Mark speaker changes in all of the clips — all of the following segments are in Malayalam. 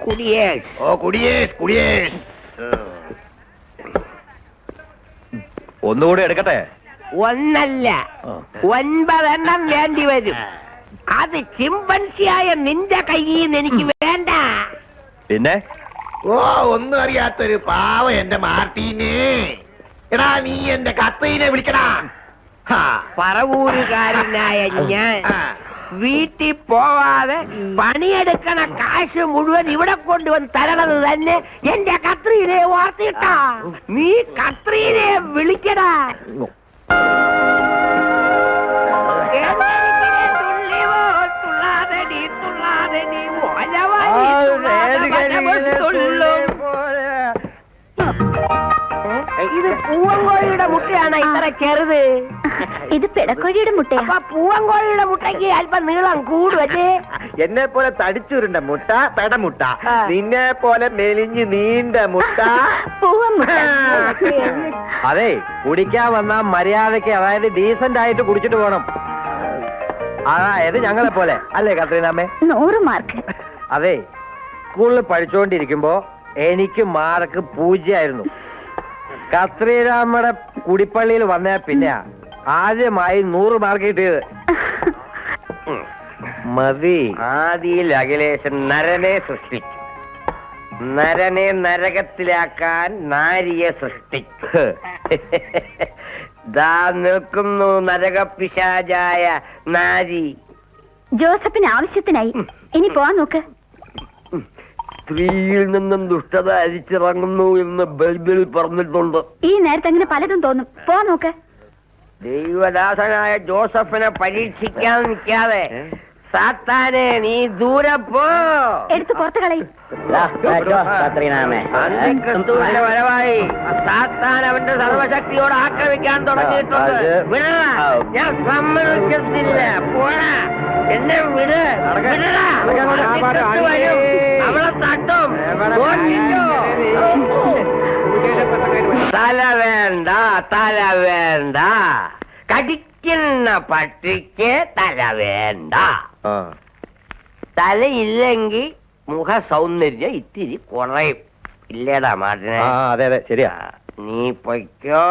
Speaker 1: കുടിയേഷ്.
Speaker 2: ഓ കുടിയേഷ് കുടിയേഷ്. ഒന്നുകൂടി എടുക്കട്ടെ?
Speaker 1: ഒന്നല്ല 9 എണ്ണം വേണ്ടി വരും. അത് ചിമ്പൻസിയായ നിന്റെ കയ്യിൽ നിന്ന് എനിക്ക് വേണ്ട.
Speaker 2: പിന്നെ ഓ ഒന്നും അറിയാത്തൊരു പാവ എന്റെ മാർട്ടീനെ. എടാ നീ എന്റെ കത്തീനെ വിളിക്കടാ.
Speaker 1: പറവൂരുകാരനായ ഞാൻ വീട്ടിൽ പോവാതെ പണിയെടുക്കണ കാശ് മുഴുവൻ ഇവിടെ കൊണ്ടുവന്ന് തരണത് തന്നെ എന്റെ കത്രീനെ ഓർത്തിട്ടാ. നീ കത്രീനെ വിളിക്കടാ. ഇത് പൂവങ്കോഴിയുടെ മുട്ടയാണ് ഇത്ര ചെറുത്.
Speaker 3: ഇത് പിടക്കോഴിയുടെ മുട്ടയാ.
Speaker 1: അപ്പൊ പൂവങ്കോഴിയുടെ മുട്ടയ്ക്ക് അല്പം നീളം കൂടുവല്ലേ?
Speaker 2: എന്നെ പോലെ തടിച്ചുരുണ്ട മുട്ട പെടമുട്ട, നിന്നെ പോലെ മെലിഞ്ഞ് നീണ്ട മുട്ട
Speaker 3: പൂവമുട്ട.
Speaker 2: അതെ, കുടിക്കാൻ വന്ന മര്യാദക്ക്, അതായത് ഡീസന്റ് ആയിട്ട് കുടിച്ചിട്ട് പോണം. അതായത് ഞങ്ങളെ പോലെ അല്ലേ കത്രീനാമ്മേ?
Speaker 3: 100 മാർക്ക്.
Speaker 2: അതെ, സ്കൂളിൽ പഠിച്ചുകൊണ്ടിരിക്കുമ്പോ എനിക്ക് മാർക്ക് 0 ആയിരുന്നു. കത്രീരാമ്മയുടെ കുടിപ്പള്ളിയിൽ വന്ന പിന്നെ ആദ്യമായി 100 മാർക്ക് കിട്ടിയത്. മതി. ആദിയിൽ അഖിലേഷൻ നരനെ സൃഷ്ടിച്ചു. നരനെ നരകത്തിലാക്കാൻ നാരിയെ സൃഷ്ടിച്ചു. ദാ നിൽക്കുന്നു നരകപിശാചായ നാരി.
Speaker 3: ജോസഫിന് ആവശ്യത്തിനായി. ഇനി പോവാൻ നോക്ക്.
Speaker 1: സ്ത്രീയിൽ നിന്നും ദുഷ്ടത അരിച്ചിറങ്ങുന്നു എന്ന് ബൈബിളിൽ പറഞ്ഞിട്ടുണ്ട്.
Speaker 3: ഈ നേരത്തെ അങ്ങനെ പലതും തോന്നും. പോവാൻ നോക്ക്.
Speaker 1: ദൈവദാസനായ ജോസഫിനെ പരീക്ഷിക്കാൻ നിൽക്കാതെ സാത്താനെ നീ ദൂരെ പോ.
Speaker 3: എടുത്തു പുറത്ത് കളയും.
Speaker 1: ക്രിസ്തുവിന്റെ വരവായി സാത്താൻ അവന്റെ സർവശക്തിയോട് ആക്രമിക്കാൻ തുടങ്ങിയിട്ടുണ്ട്. വിടടാ, ഞാൻ സമ്മതിക്കത്തില്ല. പോടാ, എന്നെ വിട്. അവളെ തട്ടും. തല വേണ്ട, തല വേണ്ട. കടിക്കുന്ന പട്ടിക്ക് തല വേണ്ട. തലയില്ലെങ്കിൽ മുഖ സൗന്ദര്യം ഇത്തിരി കുറയും. ഇല്ലേടാ മാട്ടിനെ?
Speaker 2: അതെ അതെ ശരിയാ.
Speaker 1: നീ പൊയ്ക്കോ.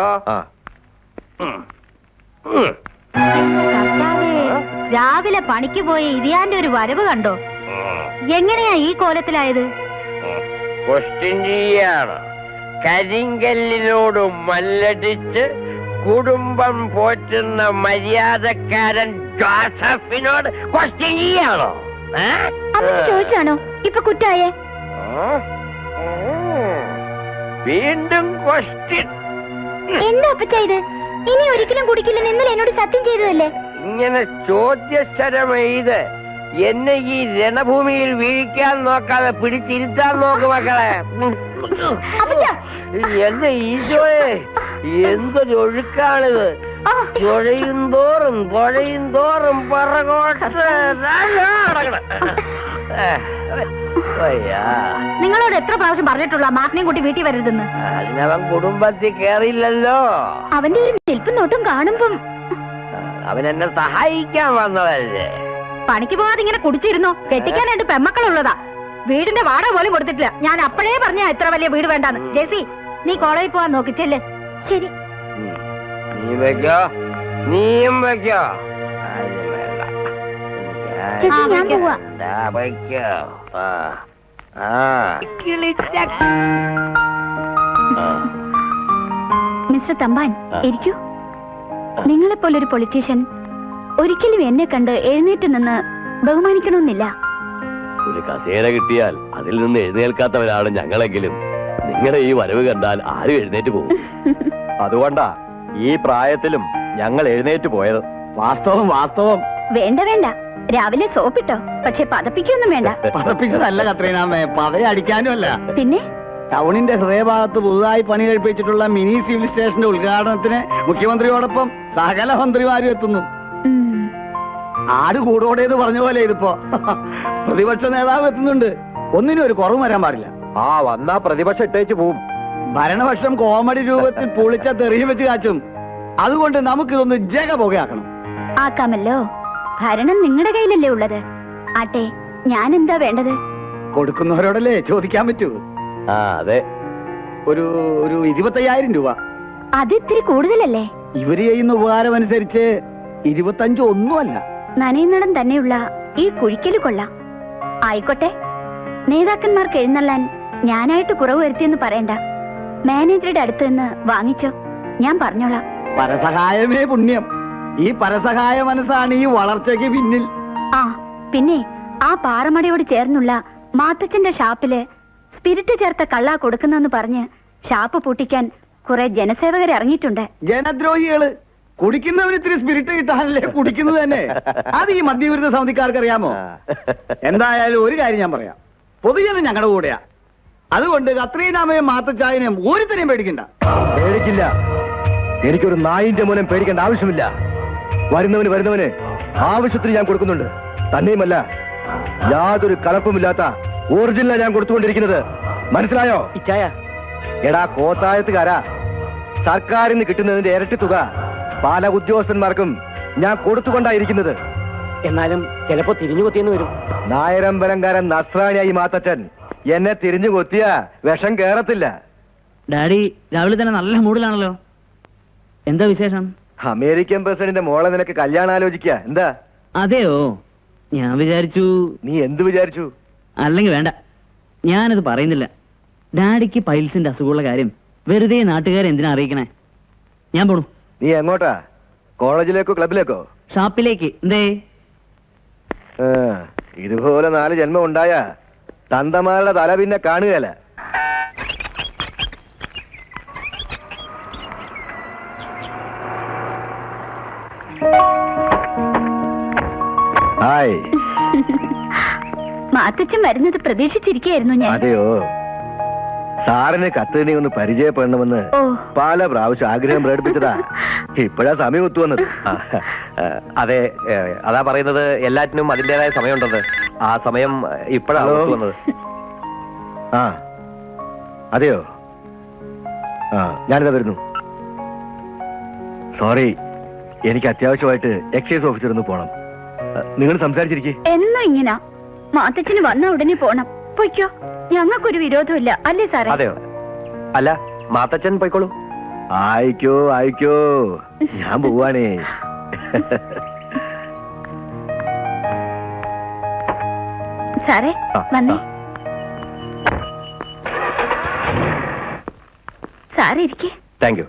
Speaker 3: രാവിലെ പണിക്ക് പോയി ഇതിയാന്റെ ഒരു വരവ് കണ്ടോ? എങ്ങനെയാ ഈ കോലത്തിലായത്?
Speaker 1: ക്വസ്റ്റ്യൻ ചെയ്യാണ്. കരിങ്കല്ലിനോട് മല്ലടിച്ച് കുടുംബം പോറ്റുന്ന മര്യാദക്കാരൻ ജോസഫിനോട് ക്വസ്റ്റ്യൻ ചെയ്യാണോ?
Speaker 3: അമ്മച്ചി ചോദിച്ചാണോ ഇപ്പൊ കുറ്റായേ?
Speaker 1: വീണ്ടും ക്വസ്റ്റ്യൻ.
Speaker 3: എന്താ അപ്പച്ച ഇത്? ഇനി ഒരിക്കലും കുടിക്കില്ലെന്ന് ഇന്നലെ എന്നോട് സത്യം ചെയ്തതല്ലേ?
Speaker 1: ഇങ്ങനെ ചോദ്യശരം എഴുത് എന്നെ ഈ രണഭൂമിയിൽ വീഴിക്കാൻ നോക്കാതെ പിടിച്ചിരുത്താൻ നോക്ക് മക്കളെ. എന്റെ ഈശോയെ, എന്തൊരു ഒഴുക്കാണിത്. തുഴയും തോറും പറകോട്ട്.
Speaker 3: നിങ്ങളോട് എത്ര പ്രാവശ്യം പറഞ്ഞിട്ടുള്ള മാർട്ടിനെയും കൂട്ടി വീട്ടിൽ വരരുതെന്ന്?
Speaker 1: അതിനവൻ കുടുംബത്തിൽ കേറിയില്ലല്ലോ.
Speaker 3: അവന്റെ ഒരു നിൽപ്പും നോട്ടും കാണുമ്പം
Speaker 1: അവൻ എന്നെ സഹായിക്കാൻ വന്നതല്ലേ.
Speaker 3: പണിക്ക് പോകാതെ ഇങ്ങനെ കുടിച്ചിരുന്നോ? കെട്ടിക്കാനായിട്ട് പെമ്മക്കളുള്ളതാ. വീടിന്റെ വാടക പോലും കൊടുത്തിട്ടില്ല. ഞാൻ അപ്പോഴേ പറഞ്ഞ എത്ര വലിയ വീട് വേണ്ടാന്ന്. ജെസി, നീ കോളേജിൽ പോവാൻ നോക്കിച്ചല്ലേ? ശരി.
Speaker 1: നീ വെക്കോ, നീയും വെക്കോ.
Speaker 3: ഞാൻ പോവാ. മിസ്റ്റർ തമ്പാൻ, ഇരിക്കൂ. നിങ്ങളെപ്പോലൊരു പൊളിറ്റീഷ്യൻ ഒരിക്കലും എന്നെ കണ്ട് എഴുന്നേറ്റ് നിന്ന് ബഹുമാനിക്കണമെന്നില്ല.
Speaker 4: ഒരു കസേര കിട്ടിയാൽ അതിൽ നിന്ന് എഴുന്നേൽക്കാത്തവരാണ് ഞങ്ങളെങ്കിലും നിങ്ങളുടെ ഈ വരവ് കണ്ടാൽ ആരും എഴുന്നേറ്റ് പോകും.
Speaker 2: അതുകൊണ്ടാ ഈ പ്രായത്തിലും ഞങ്ങൾ എഴുന്നേറ്റ് പോയത്. വാസ്തവം വാസ്തവം.
Speaker 3: വേണ്ട വേണ്ട, രാവിലെ സോപ്പിട്ടോ. പക്ഷെ പതപ്പിക്കൊന്നും വേണ്ട.
Speaker 5: പതപ്പിച്ചതല്ല കത്രീനാമേ, പതയടിക്കാനും അല്ല.
Speaker 3: പിന്നെ
Speaker 5: ടൗണിന്റെ ഹൃദയഭാഗത്ത് പുതുതായി പണി കഴിപ്പിച്ചിട്ടുള്ള മിനി സിവിൽ സ്റ്റേഷന്റെ ഉദ്ഘാടനത്തിന് മുഖ്യമന്ത്രിയോടൊപ്പം സകല മന്ത്രിമാരും എത്തുന്നു. ആട് കൂടോടേന്ന് പറഞ്ഞ പോലെ ഇതിപ്പോ പ്രതിപക്ഷ നേതാവ് എത്തുന്നുണ്ട്. ഒന്നിനും ഒരു കുറവ് വരാൻ പാടില്ല.
Speaker 2: വന്നാ പ്രതിപക്ഷം ഇട്ടേച്ച് പോവും.
Speaker 5: ഭരണപക്ഷം കോമഡി രൂപത്തിൽ പൊളിച്ച തെറിയ വെച്ച് കാച്ചും. അതുകൊണ്ട് നമുക്കിതൊന്ന് ജഗ പുകയാക്കണം.
Speaker 3: ആക്കാമല്ലോ. ഭരണം നിങ്ങളുടെ കയ്യിലല്ലേ ഉള്ളത്. ആട്ടെ, ഞാൻ എന്താ വേണ്ടത്?
Speaker 5: കൊടുക്കുന്നവരോടല്ലേ ചോദിക്കാൻ പറ്റൂ.
Speaker 4: ആ അതെ,
Speaker 5: ഒരു 25,000 രൂപ.
Speaker 3: അത് ഇത്തിരി കൂടുതലല്ലേ?
Speaker 5: ഇവര് ചെയ്യുന്ന ഉപകാരം അനുസരിച്ച് 25 ഒന്നുമല്ല.
Speaker 3: നനയുന്നിടം തന്നെയുള്ള ഈ കുഴിക്കല് കൊള്ളാം. ആയിക്കോട്ടെ, നേതാക്കന്മാർക്ക് എഴുന്നള്ളാൻ ഞാനായിട്ട് കുറവ് വരുത്തിയെന്ന് പറയണ്ട. മാനേജറുടെ അടുത്ത് നിന്ന് വാങ്ങിച്ചോ, ഞാൻ പറഞ്ഞോളാം.
Speaker 5: പരസഹായമേ പുണ്യം. ഈ പരസഹായ മനസ്സാണ് ഈ വളർച്ചയ്ക്ക് പിന്നിൽ.
Speaker 3: ആ പിന്നെ ആ പാറമടയോട് ചേർന്നുള്ള മാത്തച്ഛന്റെ ഷാപ്പില് സ്പിരിറ്റ് ചേർത്ത കള്ളാ കൊടുക്കുന്നെന്ന് പറഞ്ഞ് ഷാപ്പ് പൂട്ടിക്കാൻ കുറെ ജനസേവകർ ഇറങ്ങിയിട്ടുണ്ട്.
Speaker 5: ജനദ്രോഹികള്. കുടിക്കുന്നവന് ഇത്തിരി സ്പിരിറ്റ് കിട്ടാനല്ലേ കുടിക്കുന്നത് തന്നെ. അത് ഈ മദ്യവിരുദ്ധ സമിതിക്കാർക്ക് അറിയാമോ? എന്തായാലും ഒരു കാര്യം ഞാൻ പറയാം, പൊതുജനം ഞങ്ങളുടെ കൂടെയാ. അതുകൊണ്ട് കത്രീനാമയും മാത്തച്ചായനെയും ഒരുത്തനെയും പേടിക്കണ്ട.
Speaker 2: പേടിക്കില്ല. എനിക്കൊരു നായിന്റെ മൂലം പേടിക്കേണ്ട ആവശ്യമില്ല. വരുന്നവന് ആവശ്യത്തിന് ഞാൻ കൊടുക്കുന്നുണ്ട്. തന്നെയുമല്ല, യാതൊരു കലപ്പുമില്ലാത്ത ഒറിജിനൽ ഞാൻ കൊടുത്തുകൊണ്ടിരിക്കുന്നത്. മനസ്സിലായോ?
Speaker 1: ഇച്ചായ,
Speaker 2: എടാ കോത്തായത്തുകാരാ, സർക്കാരിന് കിട്ടുന്നതിന്റെ ഇരട്ടി തുക പല ഉദ്യോഗസ്ഥന്മാർക്കും ഞാൻ കൊടുത്തുകൊണ്ടായിരിക്കുന്നത്.
Speaker 1: എന്നാലും ചിലപ്പോ തിരിഞ്ഞു കൊത്തിയെന്ന് വരും.
Speaker 2: നായരമ്പലംകാരൻ നസ്രാണിയായി മാത്തച്ഛൻ എന്നെ തിരിഞ്ഞു കൊത്തിയ വിഷം കേറത്തില്ല.
Speaker 6: ഡാഡി രാവിലെ തന്നെ നല്ല മൂഡിലാണല്ലോ. എന്താ വിശേഷം?
Speaker 2: അമേരിക്കൻ പ്രസിഡന്റിന്റെ മോളെ നിനക്ക് കല്യാണം ആലോചിക്കുക. എന്താ?
Speaker 6: അതെയോ? ഞാൻ വിചാരിച്ചു.
Speaker 2: നീ എന്ത് വിചാരിച്ചു?
Speaker 6: അല്ലെങ്കിൽ വേണ്ട, ഞാനത് പറയുന്നില്ല. ഡാഡിക്ക് പൈൽസിന്റെ അസുഖമുള്ള കാര്യം വെറുതെ നാട്ടുകാരെ എന്തിനാ അറിയിക്കണേ? ഞാൻ പോണു.
Speaker 2: നീ എങ്ങോട്ടാ? കോളേജിലേക്കോ ക്ലബിലേക്കോ?
Speaker 6: ഷാപ്പിലേക്ക്. എന്തേ?
Speaker 2: ഇതുപോലെ 4 ജന്മം ഉണ്ടായ തന്തമാരുടെ തല പിന്നെ കാണുകയല്ല. ഹായ്.
Speaker 3: മാത്തച്ഛൻ വരുന്നത് പ്രതീക്ഷിച്ചിരിക്കുകയായിരുന്നു ഞാൻ.
Speaker 2: അതെയോ? സാറിന് കത്തിനെ ഒന്ന് പരിചയപ്പെടണമെന്ന്
Speaker 3: ഓ.
Speaker 2: പല പ്രാവശ്യം ആഗ്രഹം പ്രകടിപ്പിച്ചതാ. ഇപ്പോഴാ സമയം ഒത്തുവന്നത്.
Speaker 7: അതെ, അതാ പറയുന്നത്, എല്ലാറ്റിനും അതിൻ്റെതായ സമയമുണ്ടത്. ആ സമയം ഇപ്പോഴാണ് ഒത്തുവന്നത്.
Speaker 2: ആ അതെയോ? ആ ഞാനിതാ വരുന്നു. സോറി, എനിക്ക് അത്യാവശ്യമായിട്ട് എക്സൈസ് ഓഫീസർ ഒന്ന് പോണം. നിങ്ങൾ സംസാരിച്ചിരിക്കേ.
Speaker 3: എന്നും ഇങ്ങനെ മാത്തച്ഛന് വന്ന ഉടനെ പോണം. പൊയ്ക്കോ, ഞങ്ങൾക്കൊരു വിരോധമില്ല അല്ലേ സാറേ?
Speaker 7: അതെയോ? അല്ല, മാത്തച്ഛൻ പോയിക്കോളൂ.
Speaker 2: ആയിക്കോ, ഞാൻ പോവാണേ.
Speaker 3: സാറേ വന്നേ. സാറേ ഇരിക്കേ.
Speaker 7: Thank you.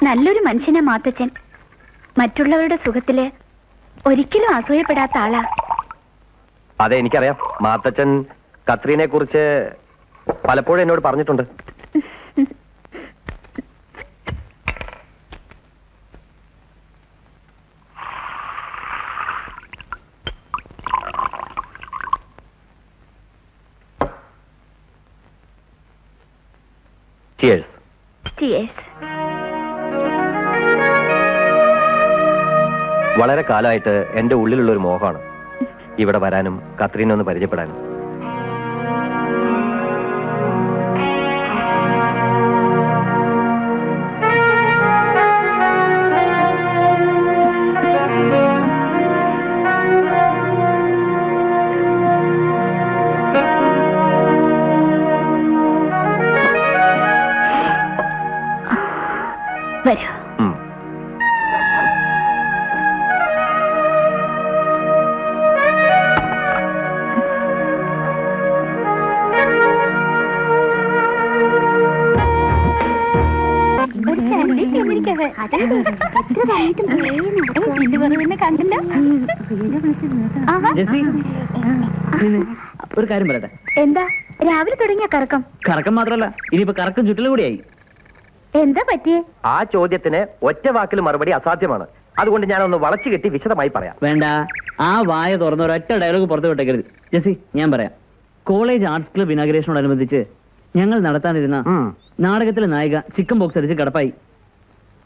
Speaker 3: നല്ലൊരു മനുഷ്യനാ മാത്തച്ഛൻ. മറ്റുള്ളവരുടെ സുഖത്തില് ഒരിക്കലും അസൂയപ്പെടാത്ത ആളാ.
Speaker 7: അതെ, എനിക്കറിയാം. മാത്തച്ഛൻ കത്രീനെ കുറിച്ച് പലപ്പോഴും എന്നോട് പറഞ്ഞിട്ടുണ്ട്. Cheers.
Speaker 3: Cheers.
Speaker 7: വളരെ കാലമായിട്ട് എന്റെ ഉള്ളിലുള്ള ഒരു മോഹമാണ് ഇവിടെ വരാനും കത്രീനെ ഒന്ന് പരിചയപ്പെടാനും.
Speaker 3: വരൂ.
Speaker 6: ജെസ്സി, ഒരു കാര്യം പറയട്ടെ.
Speaker 3: എന്താ രാവിലെ തുടങ്ങിയ കറക്കം?
Speaker 6: കറക്കം മാത്രല്ല, ഇനിയിപ്പോ കറക്കം ചുറ്റിലും കൂടിയായി.
Speaker 3: എന്താ പറ്റിയേ?
Speaker 7: ആ ചോദ്യത്തിന് ഒറ്റ വാക്കിൽ മറുപടി അസാധ്യമാണ്. അതുകൊണ്ട് ഞാനൊന്ന് വളച്ചു കെട്ടി വിശദമായി പറയാം.
Speaker 6: വേണ്ട, ആ വായ തുറന്ന ഒരൊറ്റ ഡയലോഗ് പുറത്തു വിട്ടേക്കരുത്. ജെസ്സി, ഞാൻ പറയാം. കോളേജ് ആർട്സ് ക്ലബ് ഇനാഗ്രേഷനോടനുബന്ധിച്ച് ഞങ്ങൾ നടത്താനിരുന്ന നാടകത്തിലെ നായിക ചിക്കൻ ബോക്സ് അടിച്ച് കിടപ്പായി.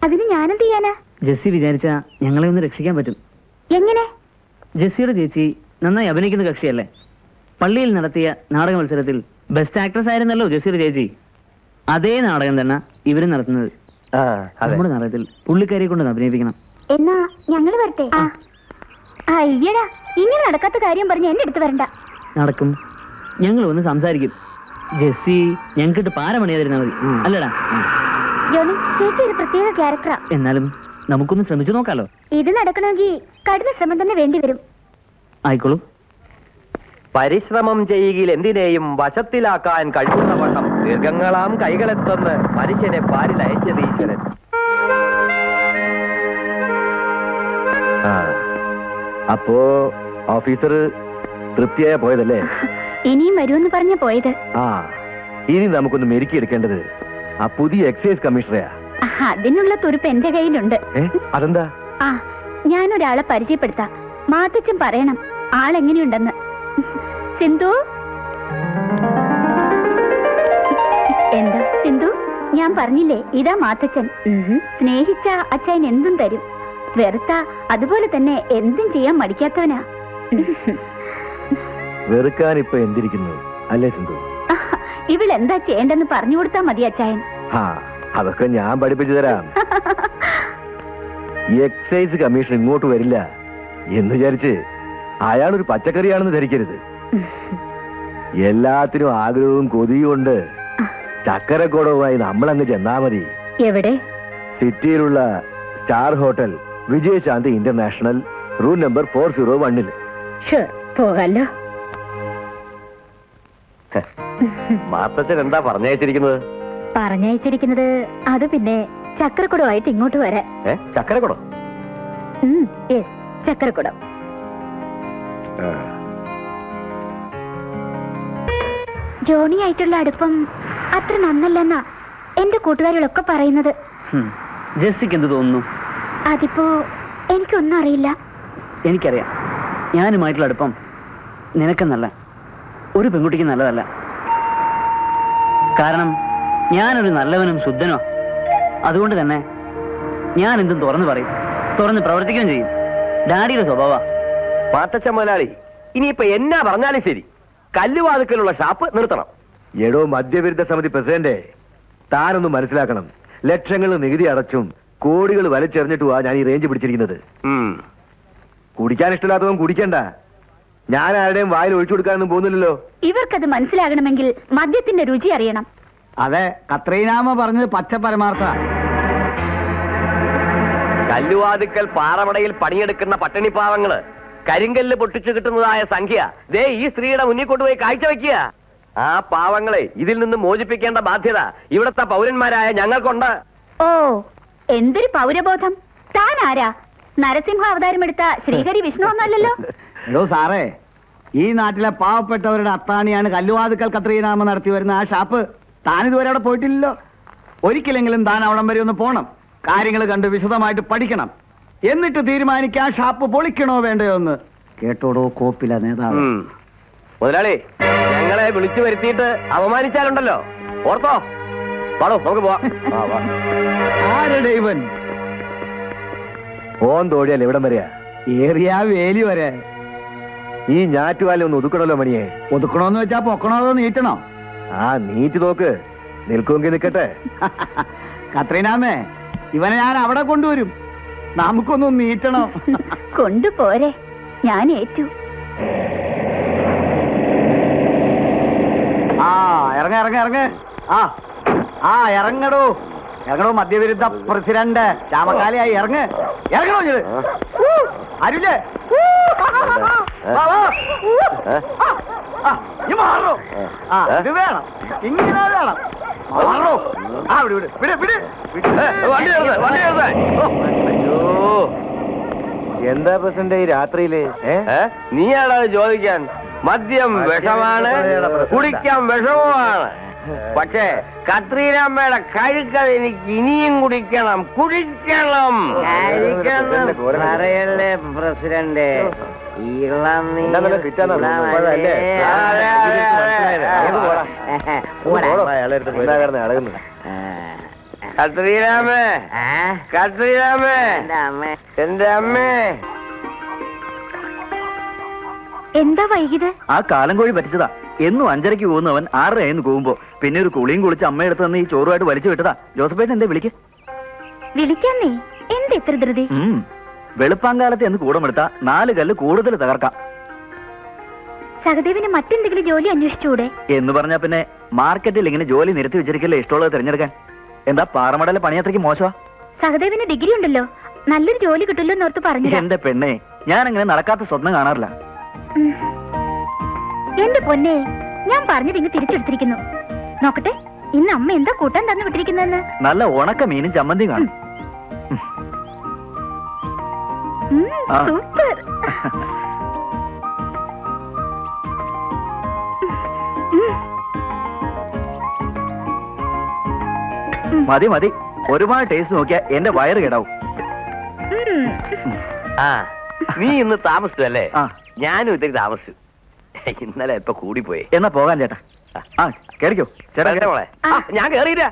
Speaker 3: അതിന് ഞാനെന്ത് ചെയ്യാനാ?
Speaker 6: ജെസ്സി വിചാരിച്ച ഞങ്ങളെ ഒന്ന് രക്ഷിക്കാൻ പറ്റും.
Speaker 3: എങ്ങനെ?
Speaker 6: ജെസ്സിയുടെ ചേച്ചി നന്നായി അഭിനയിക്കുന്ന കക്ഷിയല്ലേ? പള്ളിയിൽ നടത്തിയ നാടക മത്സരത്തിൽ ബെസ്റ്റ് ആക്ട്രസ് ആയിരുന്നല്ലോ ജെസ്സിയുടെ ചേച്ചി. അതേ നാടകം തന്നെ ഇവരും നടത്തുന്നത്. നമ്മുടെ നാടകത്തിൽ പുള്ളിക്കാരിയെ കൊണ്ട് അഭിനയിപ്പിക്കണം.
Speaker 3: എന്നാ ഞങ്ങള് വരട്ടെ? അയ്യടാ, ഇങ്ങനെ നടക്കാത്ത കാര്യം പറഞ്ഞ് എന്റെ അടുത്ത് വരണ്ട.
Speaker 6: നടക്കും, ഞങ്ങൾ ഒന്ന് സംസാരിക്കും. ജെസ്സി ഞങ്ങൾക്കിട്ട് പാരമണിയാതിരുന്നാ മതി, അല്ലടാ?
Speaker 3: ജോണി, ചേച്ചി ഒരു പ്രത്യേക ക്യാരക്ടറാ.
Speaker 6: എന്നാലും നമുക്കൊന്ന് ശ്രമിച്ചു നോക്കാലോ.
Speaker 3: ഇത് നടക്കണമെങ്കിൽ കഠിന ശ്രമം തന്നെ വേണ്ടിവരും.
Speaker 6: ആയിക്കോളൂ.
Speaker 7: പരിശ്രമം ചെയ്യുകയിൽ എന്തിനേയും വശത്തിലാക്കാൻ കഴിയുന്ന വണ്ണം ദീർഘങ്ങളാം കൈകളെത്തുന്ന മനുഷ്യനെ പാരിൽ അയച്ചത് ഈശ്വരൻ. അപ്പോ ഓഫീസർ തൃപ്തിയായ പോയതല്ലേ?
Speaker 3: ഇനിയും വരുമെന്ന് പറഞ്ഞ പോയത്.
Speaker 7: ആ, ഇനി നമുക്കൊന്ന് മെരുക്കിയെടുക്കേണ്ടത് ആ പുതിയ എക്സൈസ് കമ്മീഷണറെയാ.
Speaker 3: അതിനുള്ള തുരുപ്പ് എന്റെ കയ്യിലുണ്ട്.
Speaker 7: അതെന്താ?
Speaker 3: ആ, ഞാനൊരാളെ പരിചയപ്പെടുത്താം. മാത്തച്ഛൻ പറയണം ആളെങ്ങനെയുണ്ടെന്ന്. സിന്ധു, എന്താ സിന്ധു? ഞാൻ പറഞ്ഞില്ലേ, ഇതാ മാത്തച്ഛൻ. സ്നേഹിച്ച അച്ഛൻ എന്തും തരും, വെറുത്ത അതുപോലെ തന്നെ എന്തും ചെയ്യാൻ മടിക്കാത്തവനാ.
Speaker 7: വെറുക്കാൻ ഇപ്പൊ എന്തിരിക്കുന്നു അല്ലേ സിന്ധു?
Speaker 3: ഇവളെന്താ ചെയ്യേണ്ടെന്ന് പറഞ്ഞു കൊടുത്താ മതി അച്ചായൻ.
Speaker 7: ആ, അതൊക്കെ ഞാൻ പഠിപ്പിച്ചു തരാം. എക്സൈസ് കമ്മീഷൻ ഇങ്ങോട്ട് വരില്ല എന്ന് വിചാരിച്ച് അയാളൊരു പച്ചക്കറിയാണെന്ന് ധരിക്കരുത്. എല്ലാത്തിനും ആഗ്രഹവും കൊതിയും ഉണ്ട്. ചക്കരക്കുടവുമായി നമ്മളങ്ങ് ചെന്നാ മതി.
Speaker 3: എവിടെ?
Speaker 7: സിറ്റിയിലുള്ള star hotel Vijayashanti international, room number 401.
Speaker 3: പോകാലോ.
Speaker 7: മാത്തച്ഛൻ എന്താ പറഞ്ഞയച്ചിരിക്കുന്നത്?
Speaker 3: പറഞ്ഞയച്ചിരിക്കുന്നത് അത് പിന്നെ ചക്രക്കുടമായിട്ട് ഇങ്ങോട്ട് വരാൻ.
Speaker 7: ചക്കരക്കുടം?
Speaker 3: യെസ്, ചക്രക്കുടം. ജോണിയായിട്ടുള്ള അടുപ്പം അത്ര നന്നല്ലെന്നാ എന്റെ കൂട്ടുകാരികളൊക്കെ പറയുന്നത്.
Speaker 6: ജെസ്സിക്ക് എന്ത് തോന്നുന്നു?
Speaker 3: അതിപ്പോ എനിക്കൊന്നും അറിയില്ല.
Speaker 6: എനിക്കറിയാം, ഞാനുമായിട്ടുള്ള അടുപ്പം നിനക്കെന്നല്ല, ഒരു പെൺകുട്ടിക്ക് നല്ലതല്ല. കാരണം ഞാനൊരു നല്ലവനും ശുദ്ധനോ. അതുകൊണ്ട് തന്നെ ഞാൻ എന്തും തുറന്നു പറയും, തുറന്ന് പ്രവർത്തിക്കുകയും ചെയ്യും. ഡാഡിയുടെ സ്വഭാവ.
Speaker 7: മാത്തച്ഛൻ മുതലാളി, ഇനിയിപ്പൊ എന്നാ പറഞ്ഞാലും ശരി, കല്ലുവാതുക്കലുള്ള ഷാപ്പ് നിർത്തണം. എടോ മദ്യവിരുദ്ധ സമിതി പ്രസിഡന്റ്, താനൊന്ന് മനസ്സിലാക്കണം. ലക്ഷങ്ങൾ നികുതി അടച്ചും കോടികൾ വലിച്ചെറിഞ്ഞിട്ടുവാ ഞാൻ ഈ റേഞ്ച് പിടിച്ചിരിക്കുന്നത്. കുടിക്കാൻ ഇഷ്ടമില്ലാത്തവൻ കുടിക്കണ്ട. ഞാൻ ആരുടെയും വായിൽ ഒഴിച്ചു കൊടുക്കാനൊന്നും പോകുന്നില്ലല്ലോ.
Speaker 3: ഇവർക്കത് മനസ്സിലാകണമെങ്കിൽ മദ്യത്തിന്റെ രുചി അറിയണം.
Speaker 5: അതെ, കത്രീനാമ പറഞ്ഞത് പച്ച പരമാർത്ഥ.
Speaker 7: കല്ലുവാതുക്കൽ പാറമടയിൽ പണിയെടുക്കുന്ന പട്ടിണിപ്പാവങ്ങള് കരിങ്കല്ല് പൊട്ടിച്ചു കിട്ടുന്നതായ സംഖ്യ ദേ ഈ സ്ത്രീയുടെ മുന്നിൽ കൊണ്ടുപോയി കാഴ്ചവെക്കുക. ആ പാവങ്ങളെ ഇതിൽ നിന്ന് മോചിപ്പിക്കേണ്ട ബാധ്യത ഇവിടത്തെ പൗരന്മാരായ ഞങ്ങൾക്കുണ്ട്.
Speaker 3: ഓ, എന്തൊരു പൗരബോധം! താൻ ആരാ? നരസിംഹ അവതാരം എടുത്ത ശ്രീഹരി വിഷ്ണു ഒന്നല്ലല്ലോ.
Speaker 5: എടോ സാറേ, ഈ നാട്ടിലെ പാവപ്പെട്ടവരുടെ അത്താണിയാണ് കല്ലുവാതുക്കൽ കത്രീനാമ നടത്തി വരുന്ന ആ ഷാപ്പ്. താനിതുവരെ അവിടെ പോയിട്ടില്ലല്ലോ. ഒരിക്കലെങ്കിലും താൻ അവിടം വരെ ഒന്ന് പോണം. കാര്യങ്ങൾ കണ്ട് വിശദമായിട്ട് പഠിക്കണം. എന്നിട്ട് തീരുമാനിക്കാൻ ഷാപ്പ് പൊളിക്കണോ വേണ്ടയോ എന്ന്. കേട്ടോടോ കോപ്പില നേതാവ്.
Speaker 7: മുതലാളി, ഞങ്ങളെ വിളിച്ചു വരുത്തിയിട്ട് അപമാനിച്ചാലുണ്ടല്ലോ, ഓർത്തോ. പാടോ, നമുക്ക് പോവാം.
Speaker 5: ആരുടെ ഇവൻ?
Speaker 7: ഓൻ തോടിയല്ലേ ഇവിടം വരെയാ?
Speaker 5: ഏറിയ വേലി വരെ.
Speaker 7: ഈ ഞാറ്റുവാല ഒന്ന് ഒതുക്കണല്ലോ മണിയെ.
Speaker 5: ഒതുക്കണോന്ന് വെച്ചാ പൊക്കണോ അതോ നീറ്റണോ?
Speaker 7: ആ, നീറ്റ് നോക്ക്. നിൽക്കുമെങ്കിൽ നിൽക്കട്ടെ.
Speaker 5: കത്രീനാമേ, ഇവനെ ഞാൻ അവിടെ കൊണ്ടുവരും. നമുക്കൊന്നും നീറ്റണോ?
Speaker 3: കൊണ്ടുപോരെ, ഞാൻ ഏറ്റു.
Speaker 5: ആ, ഇറങ്ങ ഇറങ്ങ ഇറങ്ങ. ആ ഇറങ്ങടോ, ഇറങ്ങടോ മദ്യവിരുദ്ധ പ്രസിഡന്റ് ചാമക്കാലയായി. ഇറങ്ങ്, ഇറങ്ങണോ ഇത്? അരുല്ലേ മാറോ? ആ, ഇത് വേണം, ഇങ്ങനെ വേണം. മാറോ? ആ, വിട് വിട് വിട് വിട്.
Speaker 7: എന്താ പ്രസിഡന്റ് ഈ രാത്രിയില്? നീയാണോ ചോദിക്കാൻ? മദ്യം വിഷമാണ്, കുടിക്കാൻ വിഷമമാണ്. പക്ഷേ കത്രീരാമ്മയുടെ കഴുക്കൽ എനിക്ക് ഇനിയും കുടിക്കണം, കുടിക്കണം.
Speaker 1: പറയല്ലേ പ്രസിഡന്റ്,
Speaker 7: കത്രീരാമേ, കത്രീരാമേ, എന്റെ അമ്മേ.
Speaker 3: എന്താ വൈകിയത്?
Speaker 6: ആ കാലം കോഴി പറ്റിച്ചതാ. എന്നും 5:30 പോകുന്നവൻ 6:30 പോകുമ്പോ പിന്നെ ഒരു കുളിയും കുളിച്ച് അമ്മയെടുത്ത് നിന്ന് ഈ ചോറുമായിട്ട് വലിച്ചു വിട്ടതാ. ജോസഫേട്ടൻ എന്താ വിളിക്ക്?
Speaker 3: വിളിക്കാന്നേ, എന്ത് എത്ര ധൃതി?
Speaker 7: വെളുപ്പാങ്കാലത്ത് എന്ന് കൂടമെടുത്താ 4 കല്ല് കൂടുതൽ തകർക്കാം.
Speaker 3: സഹദേവിന് മറ്റെന്തെങ്കിലും ജോലി അന്വേഷിച്ചുകൂടെ?
Speaker 7: എന്ന് പറഞ്ഞാ പിന്നെ മാർക്കറ്റിൽ ഇങ്ങനെ ജോലി നിരത്തി വെച്ചിരിക്കല്ലേ ഇഷ്ടമുള്ളത് തിരഞ്ഞെടുക്കാൻ. എന്താ പാറമടയിലെ പണി അത്രയ്ക്ക് മോശമാ?
Speaker 3: സഹദേവിന് ഡിഗ്രി ഉണ്ടല്ലോ, നല്ലൊരു ജോലി കിട്ടുമല്ലോ എന്നോർത്ത് പറഞ്ഞു.
Speaker 7: എന്റെ പെണ്ണെ, ഞാൻ അങ്ങനെ നടക്കാത്ത സ്വപ്നം കാണാറില്ല.
Speaker 3: എന്റെ പൊന്നെ, ഞാൻ പറഞ്ഞത് ഇങ്ങ് തിരിച്ചെടുത്തിരിക്കുന്നു. നോക്കട്ടെ ഇന്ന് അമ്മ എന്താ കൂട്ടാൻ തന്നു വിട്ടിരിക്കുന്നതെന്ന്.
Speaker 7: നല്ല ഉണക്ക മീനും ചമ്മന്തിയും കാണും. ആ.
Speaker 3: സൂപ്പർ.
Speaker 7: മതി മതി, ഒരുപാട് ടേസ്റ്റ് നോക്കിയാ എന്റെ വയറ് കേടാവും.
Speaker 4: ആ നീ ഇന്ന് താമസിച്ചല്ലേ?
Speaker 7: ആ.
Speaker 4: ഞാനും ഇത്തിരി താമസിച്ചു. ഇന്നലെ ഇപ്പൊ കൂടിപ്പോയി.
Speaker 7: എന്നാ പോകാൻ ചേട്ടാ. ആ കേറിക്കോ ചേട്ടാ.
Speaker 4: കേറ് മോളെ. ആ, ഞാൻ കേറിയില്ല.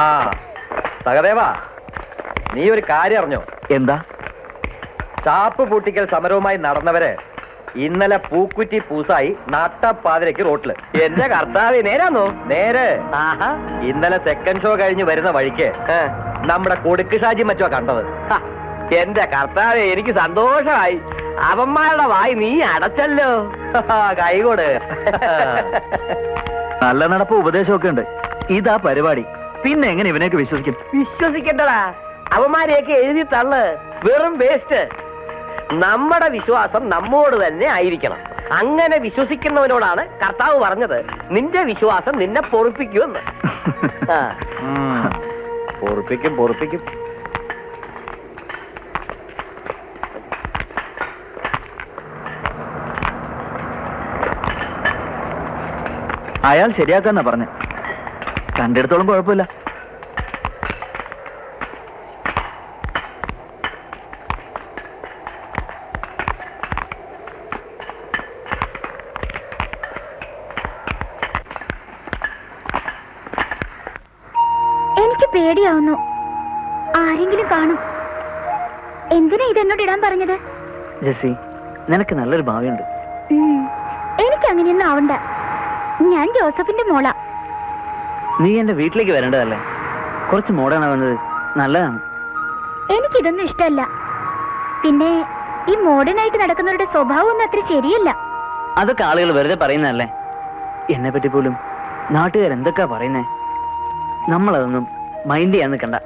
Speaker 2: ആ സഹദേവാ, നീ ഒരു കാര്യം അറിഞ്ഞോ?
Speaker 7: എന്താ?
Speaker 2: ചാപ്പ് പൂട്ടിക്കൽ സമരവുമായി നടന്നവര് ഇന്നലെ പൂക്കുറ്റി പൂസായി നട്ടപ്പാതിരക്ക് റോട്ടില്.
Speaker 4: എന്റെ കർത്താവ് നേരാന്നോ?
Speaker 2: നേരെ.
Speaker 4: ആഹാ.
Speaker 2: ഇന്നലെ സെക്കൻഡ് ഷോ കഴിഞ്ഞ് വരുന്ന വഴിക്ക് നമ്മുടെ കൊടുക്ക് ഷാജി മറ്റോ കണ്ടത്.
Speaker 4: ഹ, എന്റെ കർത്താവ് എനിക്ക് സന്തോഷമായി. അവന്മാരുടെ വായി നീ അടച്ചല്ലോ.
Speaker 2: കൈകോട്.
Speaker 7: നല്ല നടപ്പ് ഉപദേശമൊക്കെ ഉണ്ട്. ഇതാ പരിപാടി. പിന്നെ എങ്ങനെ ഇവനെയൊക്കെ വിശ്വസിക്കും?
Speaker 4: വിശ്വസിക്കണ്ടടാ, അവന്മാരെയൊക്കെ എഴുതി തള്ള്. വെറും വേസ്റ്റ്. നമ്മുടെ വിശ്വാസം നമ്മോട് തന്നെ ആയിരിക്കണം. അങ്ങനെ വിശ്വസിക്കുന്നവനോടാണ് കർത്താവ് പറഞ്ഞത്, നിന്റെ വിശ്വാസം നിന്നെ പൊറുപ്പിക്കുമെന്ന്.
Speaker 2: പൊറുപ്പിക്കും പൊറുപ്പിക്കും.
Speaker 7: അയാൾ ശരിയാക്കാന്നാ പറഞ്ഞ. കണ്ടെടുത്തോളം കുഴപ്പമില്ല.
Speaker 3: എനിക്ക് പേടിയാവുന്നു. ആരെങ്കിലും കാണും. എന്തിനാ ഇതെന്നോട് ഇടാൻ പറഞ്ഞത്?
Speaker 6: ജെസ്സി, നിനക്ക് നല്ലൊരു ഭാവിയുണ്ട്.
Speaker 3: എനിക്ക് അങ്ങനെയൊന്നും ആവണ്ട. ഞാൻ ജോസഫിന്റെ മോളാ.
Speaker 6: നീ എന്റെ വീട്ടിലേക്ക് വരേണ്ടതല്ലേ? കുറച്ച് മോഡേൺ ആവുന്നത് നല്ലതാണ്.
Speaker 3: എനിക്കിതൊന്നും ഇഷ്ടമല്ല. പിന്നെ ഈ മോഡേൺ ആയിട്ട് നടക്കുന്നവരുടെ സ്വഭാവം ഒന്നും അത്ര ശരിയല്ല.
Speaker 6: അതൊക്കെ ആളുകൾ വെറുതെ പറയുന്നതല്ലേ. എന്നെ പറ്റി പോലും നാട്ടുകാരെന്തൊക്കെയാ പറയുന്നേ. നമ്മളതൊന്നും മൈൻഡ് ചെയ്യാൻ നിൽക്കണ്ട.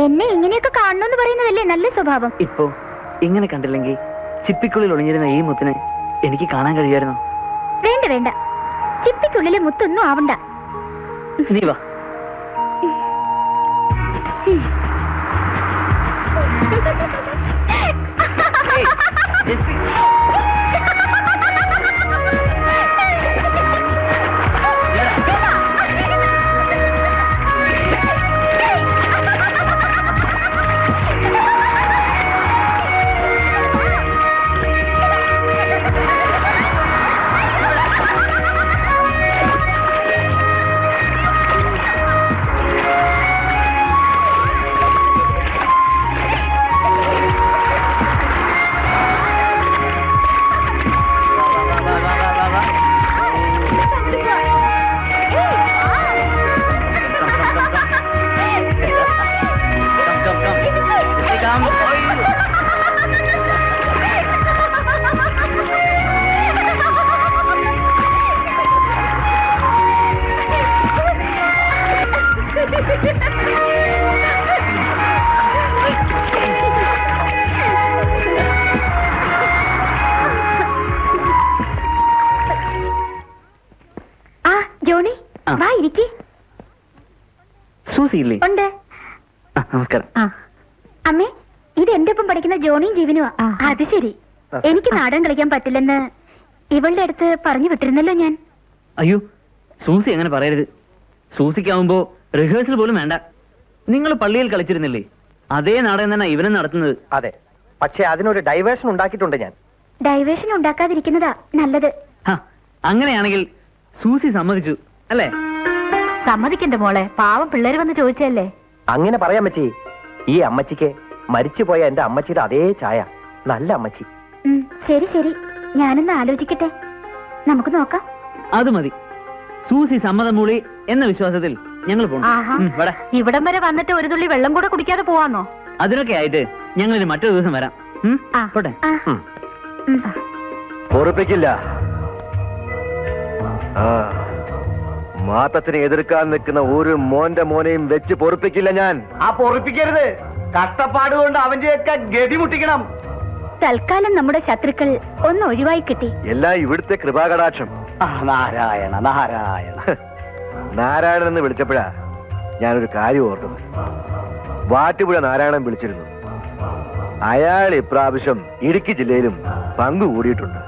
Speaker 3: എന്നെ ഇങ്ങനെയൊക്കെ കാണണമെന്ന് പറയുന്നതല്ലേ നല്ല സ്വഭാവം.
Speaker 6: ഇപ്പോ ഇങ്ങനെ കണ്ടില്ലെങ്കിൽ ചിപ്പിക്കുള്ളിൽ ഒളിഞ്ഞിരുന്ന ഈ മുത്തിനെ എനിക്ക് കാണാൻ കഴിയുമായിരുന്നോ?
Speaker 3: വേണ്ട വേണ്ട, ചിപ്പിക്കുള്ളിലെ മുത്തൊന്നും ആവണ്ട.
Speaker 6: നീ വാ.
Speaker 3: വാ ഇരിക്ക്.
Speaker 6: സൂസി ഇല്ലേ?
Speaker 3: ഉണ്ട്.
Speaker 6: നമസ്കാരം.
Speaker 3: അമ്മേ, ഇത് എന്റെ ഒപ്പം പഠിക്കുന്ന ജോണിയും ജീവനുവാ. അത് ശരി. എനിക്ക് നാടകം കളിക്കാൻ പറ്റില്ലെന്ന് ഇവളുടെ അടുത്ത് പറഞ്ഞു വിട്ടിരുന്നല്ലോ ഞാൻ.
Speaker 6: അയ്യോ, സൂസി അങ്ങനെ പറയരുത്. സൂസിക്കാവുമ്പോ റിഹേഴ്സൽ പോലും വേണ്ട. നിങ്ങൾ പള്ളിയിൽ കളിച്ചിരുന്നില്ലേ? അതേ നാടകം തന്നെ ഇവനും നടത്തുന്നത്.
Speaker 2: അതെ, പക്ഷെ അതിനൊരു ഡൈവേഷൻ ഉണ്ടാക്കിയിട്ടുണ്ട് ഞാൻ.
Speaker 3: ഡൈവേഷൻ ഉണ്ടാക്കാതിരിക്കുന്നതാ നല്ലത്.
Speaker 6: അങ്ങനെയാണെങ്കിൽ സൂസി സമ്മതിച്ചു അല്ലേ?
Speaker 3: സമ്മതിക്കണ്ട മോളെ, പാവം പിള്ളേര് വന്ന് ചോദിച്ചല്ലേ.
Speaker 2: അങ്ങനെ പറയാൻ പറ്റി. ഈ അമ്മച്ചിക്ക് മരിച്ചുപോയ എന്റെ അമ്മച്ചിയുടെ അതേ ചായ. നല്ല അമ്മച്ചി.
Speaker 3: ശരി ശരി, ഞാനൊന്ന് ആലോചിക്കട്ടെ. നമുക്ക് നോക്കാം.
Speaker 6: അത് മതി. സൂസി സമ്മതം മൂളി എന്ന വിശ്വാസത്തിൽ ഞങ്ങൾ പോകണം.
Speaker 3: ആഹാ.
Speaker 6: വട
Speaker 3: ഇവിടം വരെ വന്നിട്ട് ഒരു തുള്ളി വെള്ളം കൂടെ കുടിക്കാതെ പോവാന്നോ?
Speaker 6: അതിനൊക്കെ ആയിട്ട് ഞങ്ങൾ മറ്റൊരു ദിവസം വരാം.
Speaker 3: ആ.
Speaker 6: പോട്ടെ.
Speaker 7: പൊറുപ്പിക്കില്ല. ആ മാത്തച്ഛനെ എതിർക്കാൻ നിൽക്കുന്ന ഒരു മോന്റെ മോനെയും വെച്ച് പൊറുപ്പിക്കില്ല ഞാൻ.
Speaker 5: ആ പൊറിപ്പിക്കരുത്. കഷ്ടപ്പാട് കൊണ്ട് അവന്റെയൊക്കെ ഗതി മുട്ടിക്കണം.
Speaker 3: തൽക്കാലം നമ്മുടെ ശത്രുക്കൾ ഒന്ന് ഒഴിവായി കിട്ടി.
Speaker 7: എല്ലാം ഇവിടുത്തെ കൃപാകടാക്ഷം.
Speaker 5: നാരായണ നാരായണ.
Speaker 7: നാരായണൻ എന്ന് വിളിച്ചപ്പോഴാ ഞാനൊരു കാര്യം ഓർത്തത്. വാറ്റുപുഴ നാരായണൻ വിളിച്ചിരുന്നു. അയാൾ ഇപ്രാവശ്യം ഇടുക്കി ജില്ലയിലും പങ്കുകൂടിയിട്ടുണ്ട്.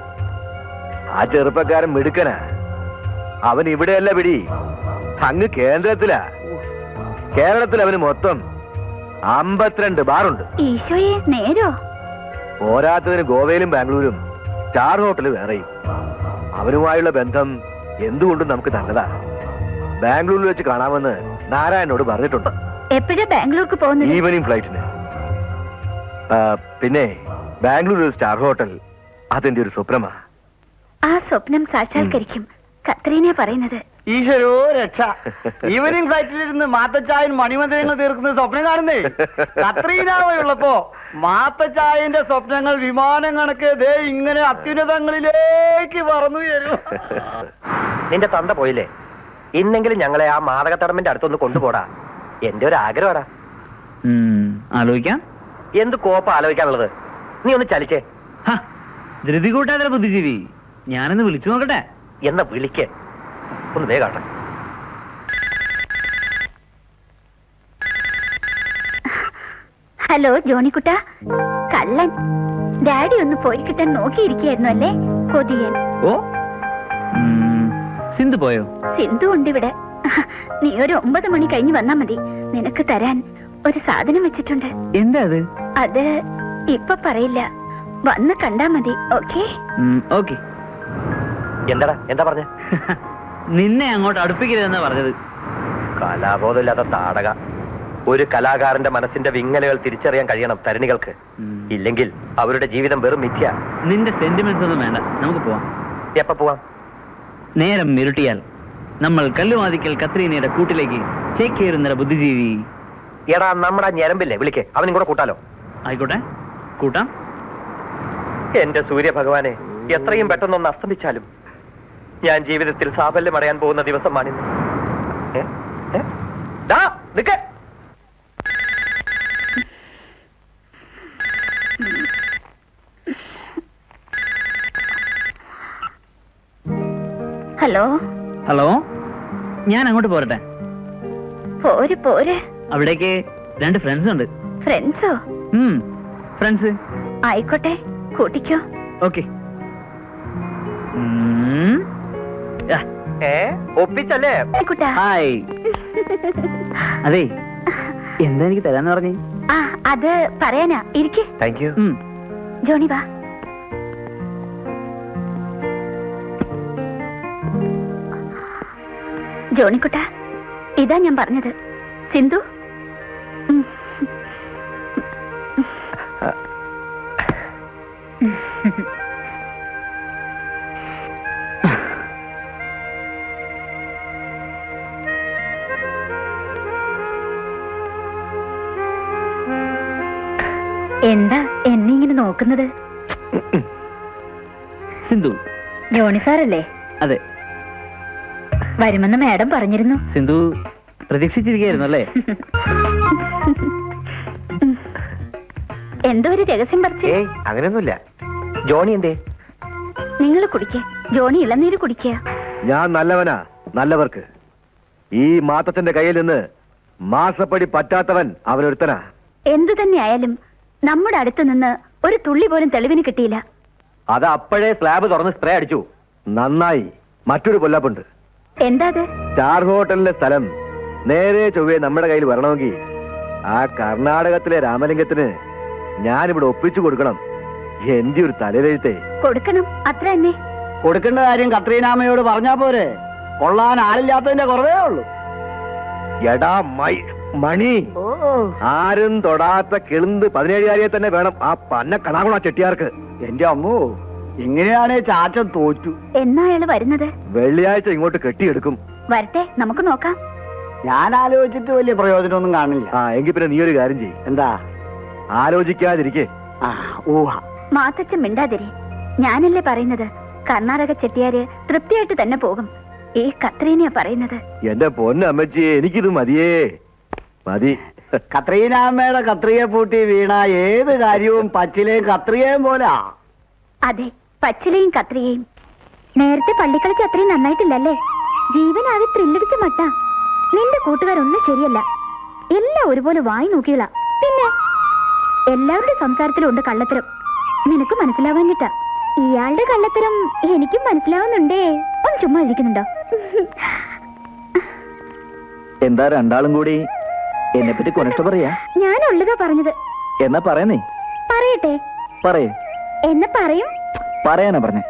Speaker 7: ആ ചെറുപ്പക്കാരൻ മിടുക്കനാ. അവൻ ഇവിടെയല്ല പിടി, അങ്ങ് കേന്ദ്രത്തിലാ. കേരളത്തിൽ അവന് മൊത്തം 52 ബാറുണ്ട്.
Speaker 3: ഈശോയെ, നേരോ?
Speaker 7: പോരാത്തതിന് ഗോവയിലും ബാംഗ്ലൂരും സ്റ്റാർ ഹോട്ടൽ വേറെയും. അവനുമായുള്ള ബന്ധം എന്തുകൊണ്ടും നമുക്ക് നല്ലതാ. ബാംഗ്ലൂരിൽ വെച്ച് കാണാമെന്ന് നാരായണനോട് പറഞ്ഞിട്ടുണ്ട്.
Speaker 3: എപ്പോഴാ ബാംഗ്ലൂർക്ക് പോകുന്നത്?
Speaker 7: ഈവനിങ് ഫ്ലൈറ്റിന്. പിന്നെ ബാംഗ്ലൂർ ഒരു സ്റ്റാർ ഹോട്ടൽ അതെന്റെ ഒരു സ്വപ്നമാ.
Speaker 3: ആ സ്വപ്നം സാക്ഷാത്കരിക്കും. കത്രീനെ പറയുന്നത്.
Speaker 5: ഈശ്വരോ രക്ഷ. ഈവനിങ് ഫ്ലൈറ്റിലിരുന്ന് മാത്തച്ചായൻ മണിമന്ദിരങ്ങൾ തീർക്കുന്ന സ്വപ്നം കാണുന്നേ. കത്രീനാവയുള്ളപ്പോ മാത്തച്ചായന്റെ സ്വപ്നങ്ങൾ വിമാനം കണക്ക് ദേ ഇങ്ങനെ അത്യുന്നതങ്ങളിലേക്ക് പറന്നു തരും.
Speaker 4: നിന്റെ തന്ത പോയില്ലേ? ഇന്നെങ്കിലും ഞങ്ങളെ ആ മാതകത്തടമ്പിന്റെ അടുത്തൊന്ന് കൊണ്ടുപോടാ. എന്റെ ഒരു ആഗ്രഹമാടാ.
Speaker 6: ആലോചിക്കാം.
Speaker 4: എന്ത് കോപ്പ ആലോചിക്കാനുള്ളത്? നീ ഒന്ന് ചലിച്ചേ.
Speaker 6: ധൃതി കൂട്ടാതെ ബുദ്ധിജീവി. ഞാനൊന്ന് വിളിച്ചു നോക്കട്ടെ.
Speaker 4: എന്നാ വിളിക്കേ, ഒന്ന് വേഗാട്ടെ.
Speaker 3: ഹലോ ജോണിക്കുട്ട. കള്ളൻ. ഡാഡി ഒന്ന് പോയി കിട്ടാൻ നോക്കിയിരിക്കായിരുന്നു അല്ലേ? കൊതിയൻ.
Speaker 6: ഓ, സിന്ധു പോയോ?
Speaker 3: സിന്ധു ഉണ്ട് ഇവിടെ. നീ ഒരു 9 മണി കഴിഞ്ഞ് വന്നാ മതി. നിനക്ക് തരാൻ ഒരു സാധനം വെച്ചിട്ടുണ്ട്.
Speaker 6: എന്താ അത്?
Speaker 3: അത് ഇപ്പൊ പറയില്ല, വന്ന് കണ്ടാ മതി. ഓക്കേ?
Speaker 6: ഓക്കെ.
Speaker 4: എന്താടാ, എന്താ പറഞ്ഞ?
Speaker 6: നിന്നെ അങ്ങോട്ട് അടുപ്പിക്കരുതെന്നാ പറഞ്ഞത്.
Speaker 4: കലാബോധമില്ലാത്ത താടക. ഒരു കലാകാരന്റെ മനസ്സിന്റെ വിങ്ങലുകൾ തിരിച്ചറിയാൻ കഴിയണം തരുണികൾക്ക്. ഇല്ലെങ്കിൽ അവരുടെ ജീവിതം വെറും മിഥ്യ.
Speaker 6: നിന്റെ സെന്റിമെന്റ്സ് ഒന്നും വേണ്ട, നമുക്ക് പോവാം.
Speaker 4: എപ്പ പോവാം?
Speaker 6: നേരം ഇരുട്ടിയാൽ നമ്മൾ കല്ലുവാതിക്കൽ കത്രീനയുടെ കൂട്ടിലേക്ക് ചേക്കേറുന്ന ബുദ്ധിജീവി.
Speaker 4: എടാ, നമ്മുടെ ഞരമ്പില്ലേ, വിളിക്കേ, അവനും കൂടെ കൂട്ടാലോ?
Speaker 6: ആയിക്കോട്ടെ, കൂട്ടാം.
Speaker 4: എന്റെ സൂര്യ ഭഗവാനെ, എത്രയും പെട്ടെന്നൊന്ന് അസ്തമിച്ചാലും ഞാൻ ജീവിതത്തിൽ സാഫല്യം അടയാൻ പോകുന്ന ദിവസമാണിന്ന്.
Speaker 3: ഹലോ.
Speaker 6: ഹലോ, ഞാൻ അങ്ങോട്ട് പോരട്ടെ?
Speaker 3: പോര് പോര്.
Speaker 6: അവിടേക്ക് 2 ഫ്രണ്ട്സ് ഉണ്ട്.
Speaker 3: ഫ്രണ്ട്സോ?
Speaker 6: ഫ്രണ്ട്സ്.
Speaker 3: ആയിക്കോട്ടെ, കൂട്ടിക്കോ.
Speaker 6: ഓക്കെ.
Speaker 4: ഒപ്പിച്ചല്ലേ?
Speaker 3: കുട്ടാ.
Speaker 6: ഹായ്. അതെ, എന്താ എനിക്ക് തരാന്ന് പറഞ്ഞേ?
Speaker 3: ആ, അത് പറയാനാ. ഇരിക്കെ.
Speaker 4: Thank you.
Speaker 3: ജോണി വാ. ജോണിക്കുട്ട, ഇതാ ഞാൻ പറഞ്ഞത്. സിന്ധു. എന്താ എന്നെ ഇങ്ങനെ നോക്കുന്നത്?
Speaker 6: സിന്ധു.
Speaker 3: ജോണി സാറല്ലേ?
Speaker 6: അതെ.
Speaker 3: വരുമെന്ന് മാഡം പറഞ്ഞിരുന്നു.
Speaker 6: സിന്ധു പ്രതീക്ഷിച്ചിരിക്കുന്നു അല്ലേ?
Speaker 3: എന്തോ ഒരു രഹസ്യം പറിച്ചേ.
Speaker 4: ഏയ്, അങ്ങനെയൊന്നുമില്ല. ജോണി എന്തേ?
Speaker 3: നിങ്ങൾ കുടിക്ക. ജോണി ഇളനീര് കുടിക്കുക.
Speaker 7: ഞാൻ നല്ലവനാ, നല്ലവർക്ക്. ഈ മാത്തച്ഛന്റെ കയ്യിൽ നിന്ന് മാസപ്പടി പറ്റാത്തവൻ അവനൊരുത്തനാ.
Speaker 3: എന്തു തന്നെ ആയാലും നമ്മുടെ അടുത്ത് നിന്ന് ഒരു തുള്ളി പോലും തെളിവിന് കിട്ടിയില്ല.
Speaker 7: അത് അപ്പോഴേ സ്ലാബ് തുറന്ന് സ്പ്രേ അടിച്ചു. നന്നായി. മറ്റൊരു പൊല്ലാപ്പുണ്ട്.
Speaker 3: എന്താ അത്?
Speaker 7: സ്റ്റാർ ഹോട്ടലിന്റെ സ്ഥലം നേരെ ചൊവ്വേ നമ്മുടെ കയ്യിൽ വരണമെങ്കിൽ ആ കർണാടകത്തിലെ രാമലിംഗത്തിന് ഞാനിവിടെ ഒപ്പിച്ചു കൊടുക്കണം. എന്റെ ഒരു തലയിലെഴുത്തേ.
Speaker 3: കൊടുക്കണം, അത്ര തന്നെ.
Speaker 5: കൊടുക്കേണ്ട കാര്യം കത്രീനാമയോട് പറഞ്ഞാ പോരെ? കൊള്ളാൻ ആളില്ലാത്തതിന്റെ കുറവേ ഉള്ളൂ.
Speaker 7: എടാ മണി, ആരും തൊടാത്ത കിളുന്ത് 17കാരിയെ തന്നെ വേണം ആ പന്ന കണാകുണ ചെട്ടിയാർക്ക്.
Speaker 5: എന്റെ അമ്മു, എങ്ങനെയാണേ ചാച്ചൻ തോറ്റു.
Speaker 3: എന്നാ അയാള് വരുന്നത്?
Speaker 7: വെള്ളിയാഴ്ച ഇങ്ങോട്ട് കെട്ടിയെടുക്കും.
Speaker 3: വരട്ടെ, നമുക്ക് നോക്കാം.
Speaker 5: ഞാൻ ആലോചിച്ചിട്ട് വലിയ പ്രയോജനമൊന്നും കാണില്ല.
Speaker 7: ആ എങ്കിൽ പിന്നെ നീ ഒരു കാര്യം ചെയ്യും.
Speaker 5: എന്താ?
Speaker 7: ആലോചിക്കാതിരിക്കേ.
Speaker 5: ആ ഊഹ.
Speaker 3: മാത്തച്ഛൻ മിണ്ടാതിരി. ഞാനല്ലേ പറയുന്നത്, കർണാടക ചെട്ടിയാര് തൃപ്തിയായിട്ട് തന്നെ പോകും. ഈ കത്രീനയാ പറയുന്നത്.
Speaker 7: എന്റെ പൊന്നമ്മച്ചിയെ, എനിക്കിത് മതിയേ, മതി.
Speaker 5: കത്രീനാമ്മയുടെ കത്രിയെ പൂട്ടി വീണ ഏത് കാര്യവും പച്ചിലേയും കത്രിയേയും പോലാ.
Speaker 3: അതെ, പച്ചിലയും കത്രികയും. നേരത്തെ പള്ളിക്കളിച്ച് അത്രയും നന്നായിട്ടില്ലല്ലേ? ജീവനാകെ ത്രില്ലടിച്ച മട്ട. നിന്റെ കൂട്ടുകാരൊന്നും ശരിയല്ല, എല്ലാം ഒരുപോലെ വായി നോക്കിയുള്ള. പിന്നെ എല്ലാവരുടെ സംസാരത്തിലുണ്ട് കള്ളത്തരം. നിനക്ക് മനസ്സിലാവാഞ്ഞിട്ടാ. ഇയാളുടെ കള്ളത്തരം എനിക്കും മനസ്സിലാവുന്നുണ്ടേ. ഒന്ന് ചുമ്മാ ഇരിക്കുന്നുണ്ടോ?
Speaker 2: എന്താ രണ്ടാളും കൂടി എന്നെ പറ്റി കൊനഷ്ട പറയാ?
Speaker 3: ഞാനുള്ളതാ പറഞ്ഞത്.
Speaker 2: എന്നാ പറയുന്നേ.
Speaker 3: പറയട്ടെ?
Speaker 2: പറയേ.
Speaker 3: എന്നെ പറയും.
Speaker 2: പറയാനാ പറഞ്ഞേ.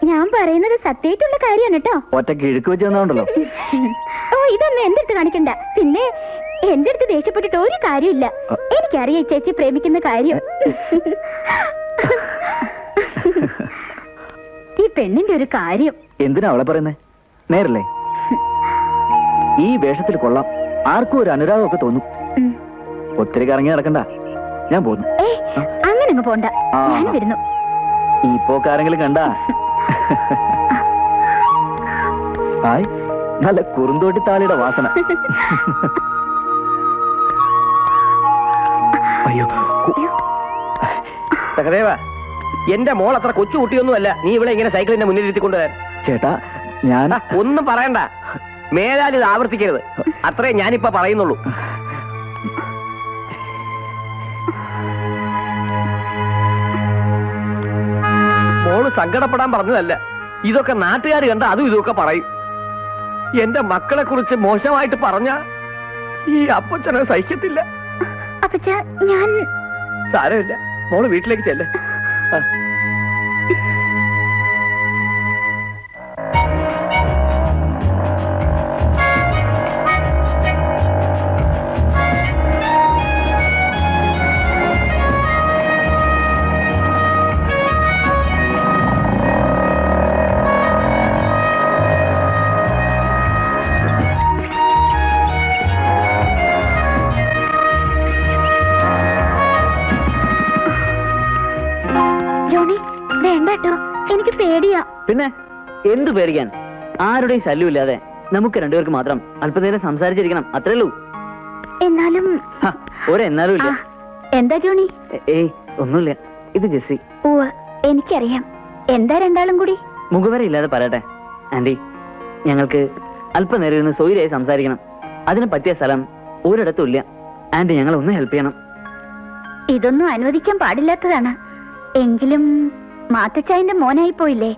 Speaker 3: ഞാൻ പറയുന്നത് സത്യമായിട്ടുള്ള കാര്യമാണ് കേട്ടോ.
Speaker 2: ഒറ്റക്ക് ഇഴുക്ക് വെച്ച് തന്നോണ്ടല്ലോ.
Speaker 3: ഓ, ഇതൊന്നും എന്റെ അടുത്ത് കാണിക്കണ്ട. പിന്നെ എന്റെ അടുത്ത് ദേഷ്യപ്പെട്ടിട്ട് ഒരു കാര്യമില്ല. എനിക്കറിയാം ചേച്ചി പ്രേമിക്കുന്ന കാര്യം. ഈ പെണ്ണിന്റെ ഒരു കാര്യം.
Speaker 2: എന്തിനാ അവളെ പറയുന്നേ? നേരല്ലേ? ഈ വേഷത്തിൽ കൊള്ളാം, ആർക്കും ഒരു അനുരാഗമൊക്കെ തോന്നും. ഒത്തിരി കറങ്ങി നടക്കണ്ട, ഞാൻ പോന്നു.
Speaker 3: അങ്ങനെ അങ്ങ് പോണ്ട, ഞാൻ വരുന്നു.
Speaker 2: ഈ പോക്കാരെങ്കിലും കണ്ടാ? ഹായ്, നല്ല കുറുന്തോട്ടി താളിയുടെ വാസന.
Speaker 4: അയ്യോ സഹദേവ, എന്റെ മോൾ അത്ര കൊച്ചു കുട്ടിയൊന്നുമല്ല നീ ഇവിടെ ഇങ്ങനെ സൈക്കിളിന്റെ മുന്നിൽ ഇരുത്തിക്കൊണ്ടുവരാൻ.
Speaker 2: ചേട്ടാ, ഞാൻ
Speaker 4: ഒന്നും പറയണ്ട, മേലാൽ ഇത് ആവർത്തിക്കരുത്. അത്രേ ഞാനിപ്പോ പറയുന്നുള്ളൂ. മോള് സങ്കടപ്പെടാൻ പറഞ്ഞതല്ല, ഇതൊക്കെ നാട്ടുകാർ കണ്ട അതും ഇതൊക്കെ പറയും. എന്റെ മക്കളെ കുറിച്ച് മോശമായിട്ട് പറഞ്ഞ ഈ അപ്പച്ചനെ സഹിക്കത്തില്ല.
Speaker 3: അപ്പച്ച, ഞാൻ
Speaker 4: സാരമില്ല, മോള് വീട്ടിലേക്ക് ചെല്ലേ.
Speaker 3: എനിക്ക് പേടിയാ.
Speaker 6: പിന്നെ എന്ത് പേടിക്കാൻ? ആരുടെയും ശല്യമില്ലാതെ നമുക്ക് രണ്ടുപേർക്ക് മാത്രം അല്പനേരം സംസാരിച്ചിരിക്കണം, അത്രേ ഉള്ളൂ.
Speaker 3: എന്നാലും
Speaker 6: ഒരെന്നാലും ഇല്ല.
Speaker 3: എന്താ ജോണി?
Speaker 6: ഏയ് ഒന്നുമില്ല, ഇത് ജെസ്സി.
Speaker 3: ഓ, എനിക്കറിയാം. എന്താ രണ്ടാളും കൂടി?
Speaker 6: മുഖവര ഇല്ലാതെ പറയട്ടെ ആന്റി, ഞങ്ങൾക്ക് അല്പനേരം ഇരുന്ന് സോയിലായി സംസാരിക്കണം. അതിന് പറ്റിയ സ്ഥലം ഒരിടത്തും ഇല്ല. ആന്റി, ഞങ്ങൾ ഒന്ന് ഹെൽപ്പ് ചെയ്യണം.
Speaker 3: ഇതൊന്നും അനുവദിക്കാൻ പാടില്ലാത്തതാണ്. എങ്കിലും മാത്തച്ചായന്റെ മോനായി പോയില്ലേ.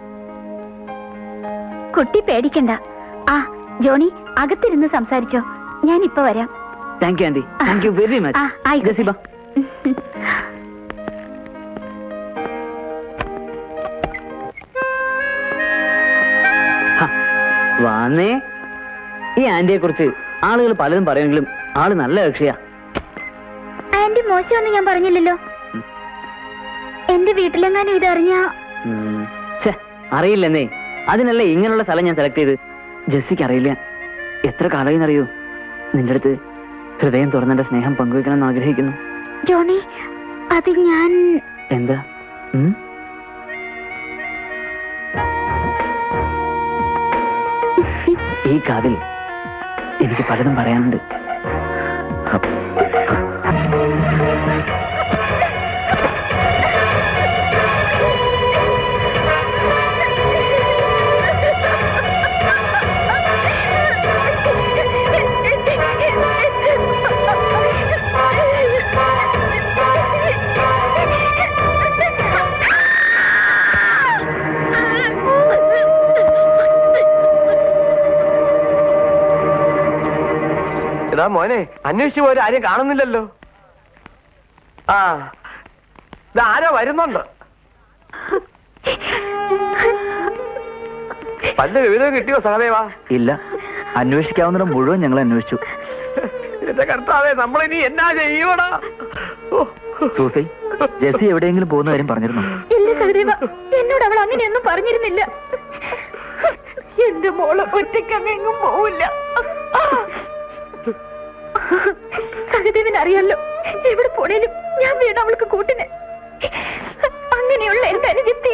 Speaker 3: കുട്ടി പേടിക്കണ്ട. ആ ജോണി, അകത്തിരുന്ന് സംസാരിച്ചോ, ഞാൻ ഇപ്പൊ വരാം.
Speaker 6: Thank you aunty, thank you very much. Jessie ബാ. വാന്നേ. ഈ ആന്റിയെ കുറിച്ച് ആളുകൾ പലതും പറയുമെങ്കിലും ആള് നല്ല കക്ഷിയാ.
Speaker 3: ആന്റി മോശമെന്ന് ഞാൻ പറഞ്ഞില്ലല്ലോ. എന്റെ വീട്ടിലെങ്ങാനും ഇതറിഞ്ഞാ?
Speaker 6: അറിയില്ലെന്നേ, അതിനല്ലേ ഇങ്ങനെയുള്ള സ്ഥലം ഞാൻ സെലക്ട് ചെയ്ത്. ജെസ്സിക്ക് അറിയില്ല. എത്ര കാലമായി അറിയൂ നിന്റെ അടുത്ത് ഹൃദയം തുറന്നെന്റെ സ്നേഹം പങ്കുവെക്കണമെന്ന് ആഗ്രഹിക്കുന്നു.
Speaker 3: ജോണി, അത് ഞാൻ...
Speaker 6: എന്താ? ഈ കാതിൽ എനിക്ക് പലതും പറയാനുണ്ട്.
Speaker 4: എടാ മോനെ, അന്വേഷിച്ചു പോയ ആരെയും കാണുന്നില്ലല്ലോ. ആ, ഇതാരോ വരുന്നുണ്ട്. പല്ല് വിവരം കിട്ടിയോ സഹദേവാ?
Speaker 2: ഇല്ല, അന്വേഷിക്കാവുന്ന മുഴുവൻ ഞങ്ങൾ അന്വേഷിച്ചു.
Speaker 4: എന്റെ കർത്താവേ, നമ്മളിനി എന്നാ ചെയ്യൂടാ?
Speaker 2: സൂസി, ജെസ്സി എവിടെയെങ്കിലും പോകുന്ന കാര്യം പറഞ്ഞിരുന്നോ?
Speaker 3: ഇല്ല സഹദേവ, എന്നോട് അവൾ അങ്ങനെയൊന്നും പറഞ്ഞിരുന്നില്ല. എന്റെ മോള് ഒറ്റയ്ക്കങ്ങെങ്ങും പോവില്ല. സഹദേവൻ അറിയാലോ, എവിടെ പോണേലും ഞാൻ വേണം അവൾക്ക് കൂട്ടിന്. അങ്ങനെയുള്ള എന്റെ അനുജത്തി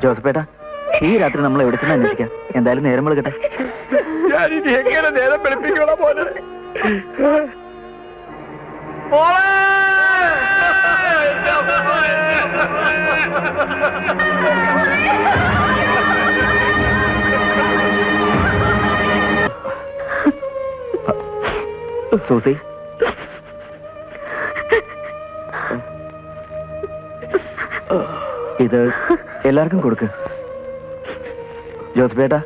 Speaker 2: ജോസഫേട്ടാ, ഈ രാത്രി നമ്മൾ എവിടെ ചെന്ന് അന്വേഷിക്കാം. എന്തായാലും നേരം വിളിക്കട്ടെ.
Speaker 7: ഞാനിനി എങ്ങനെ നേരം വെളുപ്പിക്കണം പോലെ
Speaker 2: സൂസി, ഇത് എല്ലാവർക്കും കൊടുക്ക്. ജോസഫേട്ടാ,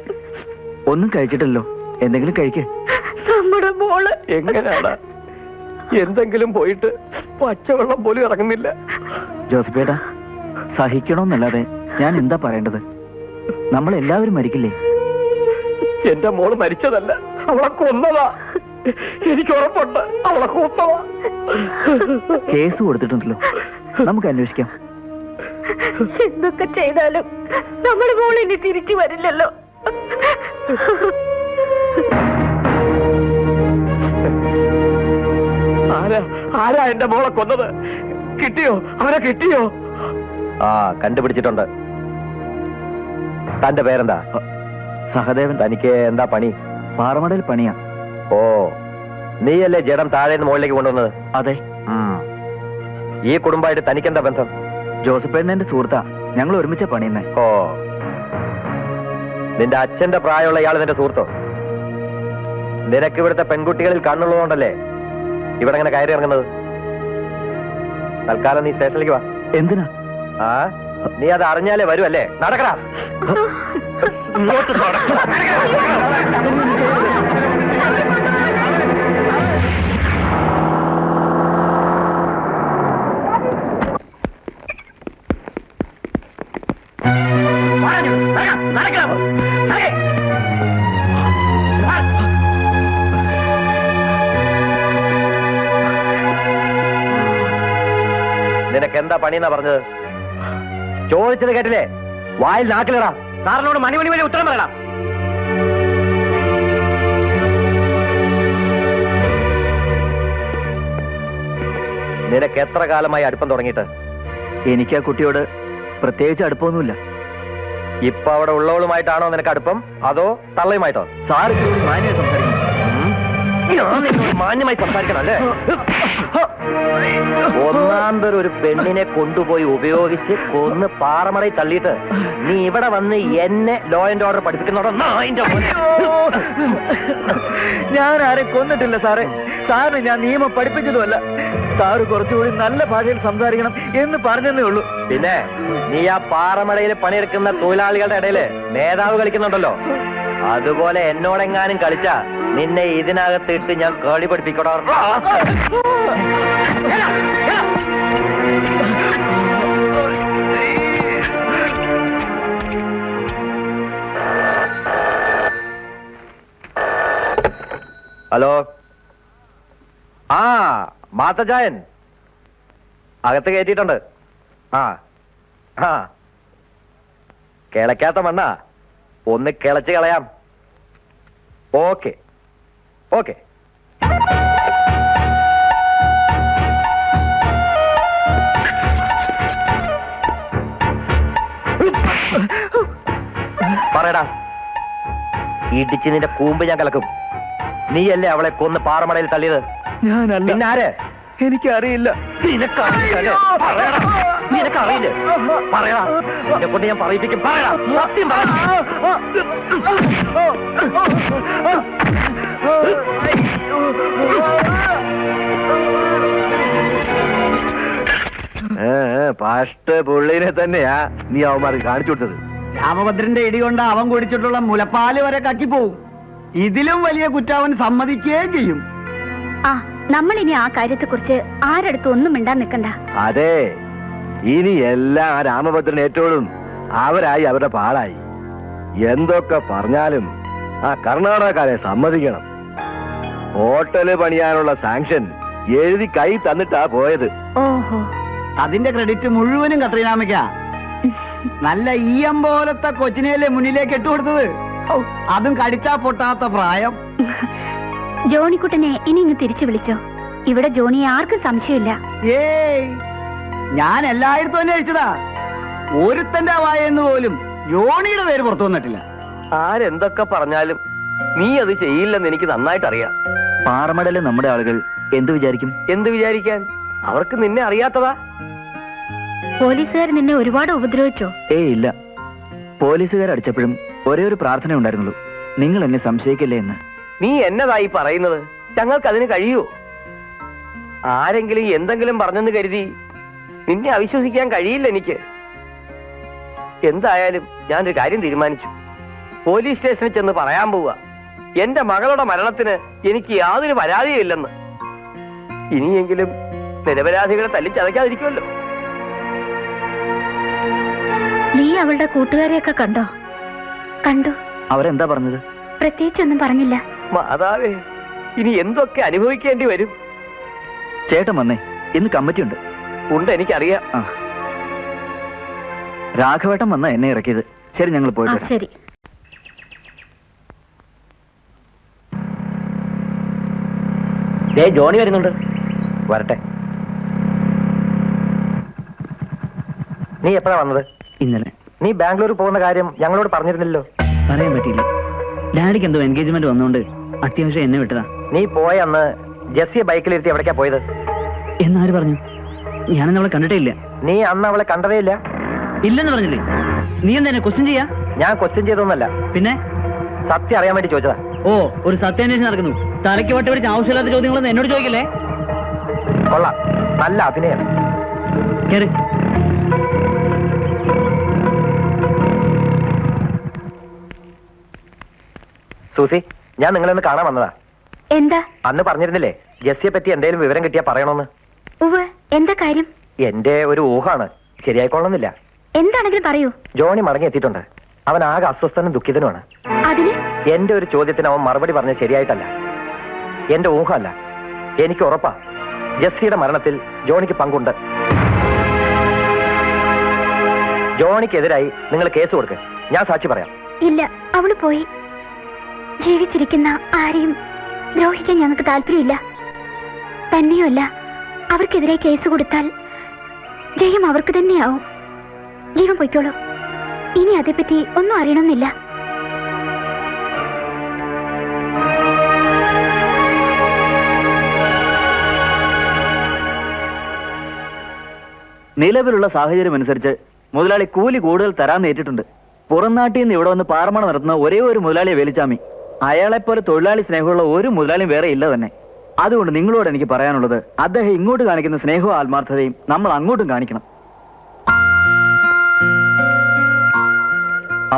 Speaker 2: ഒന്നും കഴിച്ചിട്ടില്ലല്ലോ, എന്തെങ്കിലും കഴിക്കേ.
Speaker 3: നമ്മുടെ മോള്
Speaker 7: എങ്ങനെയാടാ എന്തെങ്കിലും പോയിട്ട് പച്ചവെള്ളം പോലും ഇറങ്ങുന്നില്ല.
Speaker 2: ജോസഫേട്ടാ, സഹിക്കണമെന്നല്ലാതെ ഞാൻ എന്താ പറയേണ്ടത്? നമ്മളെല്ലാവരും മരിക്കില്ലേ?
Speaker 7: എന്റെ മോള് മരിച്ചതല്ല, അവളെ കൊന്നതാ. എനിക്ക് ഉറപ്പുണ്ട്, അവളെ കൊന്നതാ.
Speaker 2: കേസ് കൊടുത്തിട്ടുണ്ടല്ലോ, നമുക്ക് അന്വേഷിക്കാം.
Speaker 3: എന്തൊക്കെ ചെയ്താലും നമ്മുടെ മോൾ ഇനി തിരിച്ചു വരില്ലല്ലോ.
Speaker 7: ആരാ എന്റെ മോളെ കൊന്നത്? കിട്ടിയോ? അവനെ കിട്ടിയോ? ആ, കണ്ടുപിടിച്ചിട്ടുണ്ട്. തന്റെ പേരെന്താ?
Speaker 2: സഹദേവൻ.
Speaker 7: തനിക്ക് എന്താ പണി?
Speaker 2: പാറമടയിൽ പണിയാ.
Speaker 7: ഓ, നീയല്ലേ ജഡം താഴേന്ന് മുകളിലേക്ക് കൊണ്ടുവന്നത്?
Speaker 2: അതെ.
Speaker 7: ഈ കുടുംബമായിട്ട് തനിക്കെന്താ ബന്ധം?
Speaker 2: ജോസഫേട്ടൻ എന്റെ സുഹൃത്താ, ഞങ്ങൾ ഒരുമിച്ച പണിയുന്നേ.
Speaker 7: ഓ, നിന്റെ അച്ഛന്റെ പ്രായമുള്ള ഇയാൾ നിന്റെ സുഹൃത്തോ? നിനക്ക് ഇവിടുത്തെ പെൺകുട്ടികളിൽ കണ്ണുള്ളതുകൊണ്ടല്ലേ ഇവിടെ ഇങ്ങനെ കയറി ഇറങ്ങുന്നത്? തൽക്കാലം നീ സ്റ്റേഷനിലേക്ക് വാ.
Speaker 2: എന്തിനാ?
Speaker 7: ആ, നീ അത് അറിഞ്ഞാലേ വരുമല്ലേ? നടക്കടാ. ഇങ്ങോട്ട് നടക്കടാ. നിനക്ക് എന്താ പണിയെന്നാ പറഞ്ഞത്? ചോദിച്ചത് കേട്ടില്ലേ? വായിൽ നാക്കിലടാ. സാറിനോട് മണി വരെ ഉത്തരം പറയടാ. നിനക്ക് എത്ര കാലമായി അടുപ്പം തുടങ്ങിയിട്ട്?
Speaker 2: എനിക്ക് ആ കുട്ടിയോട് പ്രത്യേകിച്ച് അടുപ്പമൊന്നുമില്ല.
Speaker 7: ഇപ്പൊ അവിടെ ഉള്ളവളുമായിട്ടാണോ നിനക്ക് അടുപ്പം, അതോ തള്ളയുമായിട്ടോ?
Speaker 2: സാർ മാന്യമായി സംസാരിക്കണം.
Speaker 7: ഞാൻ നിന്നോട് മാന്യമായി സംസാരിക്കണം അല്ലേ? ഒന്നാം പേർ ഒരു പെണ്ണിനെ കൊണ്ടുപോയി ഉപയോഗിച്ച് കൊന്ന് പാറമടയിൽ തള്ളിയിട്ട് നീ ഇവിടെ വന്ന് എന്നെ ലോ ആൻഡ് ഓർഡർ പഠിപ്പിക്കുന്നോടോ?
Speaker 2: ഞാൻ ആരെ കൊന്നിട്ടില്ല സാറേ. സാറിന് ഞാൻ നിയമം പഠിപ്പിച്ചതുമല്ല. സാറ് കുറച്ചുകൂടി നല്ല ഭാഷയിൽ സംസാരിക്കണം എന്ന് പറഞ്ഞതേ ഉള്ളൂ.
Speaker 7: പിന്നെ നീ ആ പാറമടയിൽ പണിയെടുക്കുന്ന തൊഴിലാളികളുടെ ഇടയില് നേതാവ് കളിക്കുന്നുണ്ടല്ലോ, അതുപോലെ എന്നോടെങ്ങാനും കളിച്ചാ നിന്നെ ഇതിനകത്ത് ഇട്ട് ഞാൻ കളി പഠിപ്പിക്കണോ? ഹലോ, ആ മാത്തജായൻ അകത്ത് കയറ്റിയിട്ടുണ്ട്. ആ ആ, കിളയ്ക്കാത്ത മണ്ണാ, ഒന്ന് കിളച്ച് കളയാം. Okay okay. പറയടാ, ഇടിച്ച് നിന്റെ കൂമ്പ് ഞാൻ കലക്കും. നീയല്ലേ അവളെ കൊന്ന് പാറമടയിൽ തള്ളിയത്?
Speaker 2: ഞാനല്ല.
Speaker 7: പിന്നെ ആര്?
Speaker 2: എനിക്കറിയില്ല.
Speaker 7: നിനക്കറിയില്ലേ? പറയടാ, നിനക്കറിയില്ലേ? പറയടാ, നിന്നെ കൊണ്ട് ഞാൻ പറയിപ്പിക്കും. പറയടാ, സത്യം പറ. പാഷ്ട പുള്ളിനെ തന്നെയാ നീ അവന്മാർക്ക് കാണിച്ചു കൊടുത്തത്.
Speaker 5: രാമഭദ്രന്റെ ഇടി കൊണ്ട് അവൻ കുടിച്ചിട്ടുള്ള മുലപ്പാല് വരെ കക്കിപ്പോവും. ഇതിലും വലിയ കുറ്റവൻ സമ്മതിക്കുകയും ചെയ്യും.
Speaker 3: ആ, നമ്മൾ ഇനി ആ കാര്യത്തെക്കുറിച്ച് ആരടുത്തും ഒന്നും മിണ്ടാൻ നിൽക്കണ്ട.
Speaker 7: അതെ, ഇനി എല്ലാം ആ രാമഭദ്രൻ ഏറ്റോളും. അവരായി അവരുടെ പാടായി. എന്തൊക്കെ പറഞ്ഞാലും ആ കർണാടകക്കാരെ സമ്മതിക്കണം. ഹോട്ടല് പണിയാനുള്ള സാങ്ഷൻ എഴുതി കൈ തന്നിട്ടാ പോയത്.
Speaker 3: ഓഹോ,
Speaker 5: അതിന്റെ ക്രെഡിറ്റ് മുഴുവനും കത്രീനാമയ്ക്കാ. നല്ല ഈയം പോലത്തെ കൊച്ചിനെയല്ലേ മുന്നിലേക്ക് ഇട്ടുകൊടുത്തത്. ഔ, അതും കടിച്ചാ പൊട്ടാത്ത പ്രായം.
Speaker 3: ജോണിക്കുട്ടനെ ഇനി ഇങ്ങ് തിരിച്ചു വിളിച്ചോ. ഇവിടെ ജോണിയെ ആർക്കും സംശയമില്ല.
Speaker 5: ഏയ്, ഞാൻ എല്ലായിടത്തും അന്വേഷിച്ചതാ. ഒരുത്തന്റെ വായെന്ന് പോലും ജോണിയുടെ പേര് പുറത്തു വന്നിട്ടില്ല.
Speaker 4: ആരെന്തൊക്കെ പറഞ്ഞാലും നീ അത് ചെയ്യില്ലെന്ന് എനിക്ക് നന്നായിട്ട് അറിയാം.
Speaker 2: പാറമടല് നമ്മുടെ ആളുകൾ എന്ത് വിചാരിക്കും?
Speaker 4: എന്ത് വിചാരിക്കാൻ? അവർക്ക് നിന്നെ അറിയാത്തതാ.
Speaker 3: പോലീസുകാർ നിന്നെ ഒരുപാട് ഉപദ്രവിച്ചോ?
Speaker 2: ഏയ് ഇല്ല. പോലീസുകാർ അടിച്ചപ്പോഴും ഒരേ ഒരു പ്രാർത്ഥന ഉണ്ടായിരുന്നുള്ളൂ, നിങ്ങൾ എന്നെ സംശയിക്കല്ലേ എന്ന്.
Speaker 4: നീ എന്നതായി പറയുന്നത്? ഞങ്ങൾക്ക് അതിന് കഴിയുമോ? ആരെങ്കിലും എന്തെങ്കിലും പറഞ്ഞെന്ന് കരുതി നിന്നെ അവിശ്വസിക്കാൻ കഴിയില്ല എനിക്ക്. എന്തായാലും ഞാനൊരു കാര്യം തീരുമാനിച്ചു. പോലീസ് സ്റ്റേഷനിൽ ചെന്ന് പറയാൻ പോവുക, എന്റെ മകളുടെ മരണത്തിന് എനിക്ക് യാതൊരു പരാതിയും ഇല്ലെന്ന്. ഇനിയെങ്കിലും നിരപരാധികളെ തല്ലിച്ചതയ്ക്കാതിരിക്കുമല്ലോ.
Speaker 3: നീ അവളുടെ കൂട്ടുകാരെയൊക്കെ കണ്ടോ? കണ്ടു.
Speaker 2: അവരെന്താ പറഞ്ഞത്?
Speaker 3: പ്രത്യേകിച്ചൊന്നും പറഞ്ഞില്ല.
Speaker 4: മാതാവേ, ഇനി എന്തൊക്കെ അനുഭവിക്കേണ്ടി വരും.
Speaker 2: ചേട്ടൻ വന്നേ, ഇന്ന് കമ്മിറ്റി ഉണ്ട്.
Speaker 4: ഉണ്ട്, എനിക്കറിയാം.
Speaker 2: രാഘവേട്ടൻ വന്ന എന്നെ ഇറക്കിയത്. ശരി, ഞങ്ങൾ
Speaker 3: ആ,
Speaker 2: പോയിട്ട് വരാം.
Speaker 3: ശരി.
Speaker 4: ജോണി വരുന്നുണ്ട്. വരട്ടെ. നീ എപ്പോഴാ വന്നത്?
Speaker 6: ഇന്നലെ.
Speaker 4: നീ ബാംഗ്ലൂർ പോകുന്ന കാര്യം ഞങ്ങളോട് പറഞ്ഞിരുന്നില്ലല്ലോ.
Speaker 6: പറയാൻ പറ്റിയില്ല. ഡാഡിക്ക് എന്തോ എൻഗേജ്മെന്റ് വന്നോണ്ട് അത്യാവശ്യം എന്നെ വിട്ടതാ.
Speaker 4: നീ പോയ അന്ന് ജെസ്സിയെ ബൈക്കിലിരുത്തി എവിടേക്കാ പോയത്?
Speaker 6: എന്നാര് പറഞ്ഞു? ഞാനന്ന് അവളെ കണ്ടിട്ടേ ഇല്ല.
Speaker 4: നീ അന്ന് അവളെ കണ്ടതേ ഇല്ല?
Speaker 6: ഇല്ലെന്ന് പറഞ്ഞില്ലേ? നീ എന്താ എന്നെ ക്വസ്റ്റ്യൻ ചെയ്യാ?
Speaker 4: ഞാൻ ക്വസ്റ്റ്യൻ ചെയ്തൊന്നല്ല,
Speaker 6: പിന്നെ
Speaker 4: സത്യം അറിയാൻ വേണ്ടി ചോദിച്ചതാ.
Speaker 6: ഓ, ഒരു സത്യാന്വേഷണം നടക്കുന്നു. തലയ്ക്ക് വട്ടി പിടിച്ച് ആവശ്യമില്ലാത്ത ചോദ്യങ്ങളൊന്നും എന്നോട് ചോദിക്കല്ലേ.
Speaker 4: കൊള്ളാം, നല്ല അഭിനയം.
Speaker 6: കേറി.
Speaker 4: സൂസി, ഞാൻ നിങ്ങളൊന്ന് കാണാൻ വന്നതാ.
Speaker 3: എന്താ?
Speaker 4: അന്ന് പറഞ്ഞിരുന്നില്ലേ ജെസ്സിയെ പറ്റി എന്തെങ്കിലും വിവരം കിട്ടിയാ പറയണോന്ന്?
Speaker 3: ഉവ്വ്, എന്താ കാര്യം?
Speaker 4: എന്റെ ഒരു ഊഹാണ്, ശരിയായിക്കൊള്ളുന്നില്ല.
Speaker 3: എന്താണെങ്കിലും പറയൂ.
Speaker 4: ജോണി മടങ്ങി എത്തിയിട്ടുണ്ട്. അവൻ ആകെ അസ്വസ്ഥനും ദുഃഖിതനുമാണ്.
Speaker 3: അതിന്
Speaker 4: എന്റെ ഒരു ചോദ്യത്തിന് അവൻ മറുപടി പറഞ്ഞത് ശരിയായിട്ടല്ല. എന്റെ ഊഹമല്ല, എനിക്ക് ഉറപ്പാ ജെസ്സിയുടെ മരണത്തിൽ ജോണിക്ക് പങ്കുണ്ട്. ജോണിക്കെതിരായി നിങ്ങൾ കേസ് കൊടുക്ക്, ഞാൻ സാക്ഷി പറയാം.
Speaker 3: ഇല്ല, അവള് പോയി. ജീവിച്ചിരിക്കുന്ന ആരെയും ദ്രോഹിക്കാൻ ഞങ്ങൾക്ക് താല്പര്യമില്ല. തന്നെയുമല്ല, അവർക്കെതിരെ കേസ് കൊടുത്താൽ ജയം അവർക്ക് തന്നെയാവും. ജീവൻ പൊയ്ക്കോളൂ. ഇനി അതേപ്പറ്റി ഒന്നും അറിയണമെന്നില്ല.
Speaker 2: നിലവിലുള്ള സാഹചര്യം അനുസരിച്ച് മുതലാളി കൂലി കൂടുതൽ തരാൻ നേരിട്ടുണ്ട്. പുറം നാട്ടിൽ നിന്ന് ഇവിടെ വന്ന് പാറമണ നടത്തുന്ന ഒരേ ഒരു മുതലാളിയെ വേലിച്ചാമി. അയാളെപ്പോലെ തൊഴിലാളി സ്നേഹമുള്ള ഒരു മുതലാളിയും വേറെ ഇല്ല തന്നെ. അതുകൊണ്ട് നിങ്ങളോട് എനിക്ക് പറയാനുള്ളത്, അദ്ദേഹം ഇങ്ങോട്ട് കാണിക്കുന്ന സ്നേഹവും ആത്മാർത്ഥതയും നമ്മൾ അങ്ങോട്ടും കാണിക്കണം.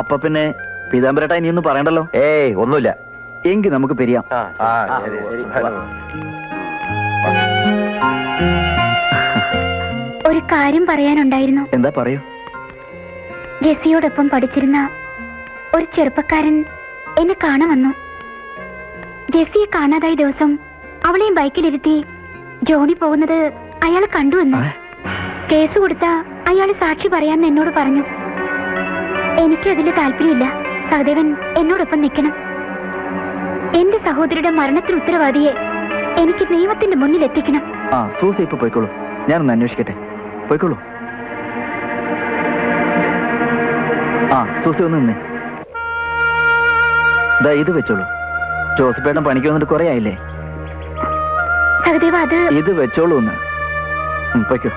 Speaker 2: അപ്പൊ പിന്നെ പീതാംബരേട്ടാ ഇനിയൊന്നും പറയണ്ടല്ലോ.
Speaker 4: ഏയ്, ഒന്നുമില്ല.
Speaker 2: എങ്കിൽ നമുക്ക് പിരിയാം.
Speaker 3: ഒരു കാര്യം പറയാനുണ്ടായിരുന്നു.
Speaker 2: എന്താ പറയൂ.
Speaker 3: ജെസ്സിയോടൊപ്പം പഠിച്ചിരുന്ന ഒരു ചെറുപ്പക്കാരൻ എന്നെ കാണാൻ വന്നു. ജെസ്സിയെ കാണാതായ ദിവസം അവളെയും ബൈക്കിലിരുത്തി ജോണി പോകുന്നത് അയാൾ കണ്ടുവന്നു. കേസ് കൊടുത്ത അയാൾ സാക്ഷി പറയാന്ന് എന്നോട് പറഞ്ഞു. എനിക്കതില് താല്പര്യമില്ല. സഹദേവൻ എന്നോടൊപ്പം നിൽക്കണം. എന്റെ സഹോദരിയുടെ മരണത്തിന് ഉത്തരവാദിയെ എനിക്ക് നിയമത്തിന്റെ മുന്നിൽ എത്തിക്കണം.
Speaker 2: ആ, സൂസി ഇപ്പൊ പോയിക്കോളൂ. ഞാനൊന്ന് അന്വേഷിക്കട്ടെ. പോയിക്കോളൂ. ആ, സൂസി ഒന്ന് നിന്നേ. ദാ ഇത് വെച്ചോളൂ. ജോസഫേട്ടൻ പണിക്ക് വന്നിട്ട് കുറെ ആയില്ലേ?
Speaker 3: സഹദേവ, അത്
Speaker 2: ഇത് വെച്ചോളൂ ഒന്ന്. പൊയ്ക്കോ.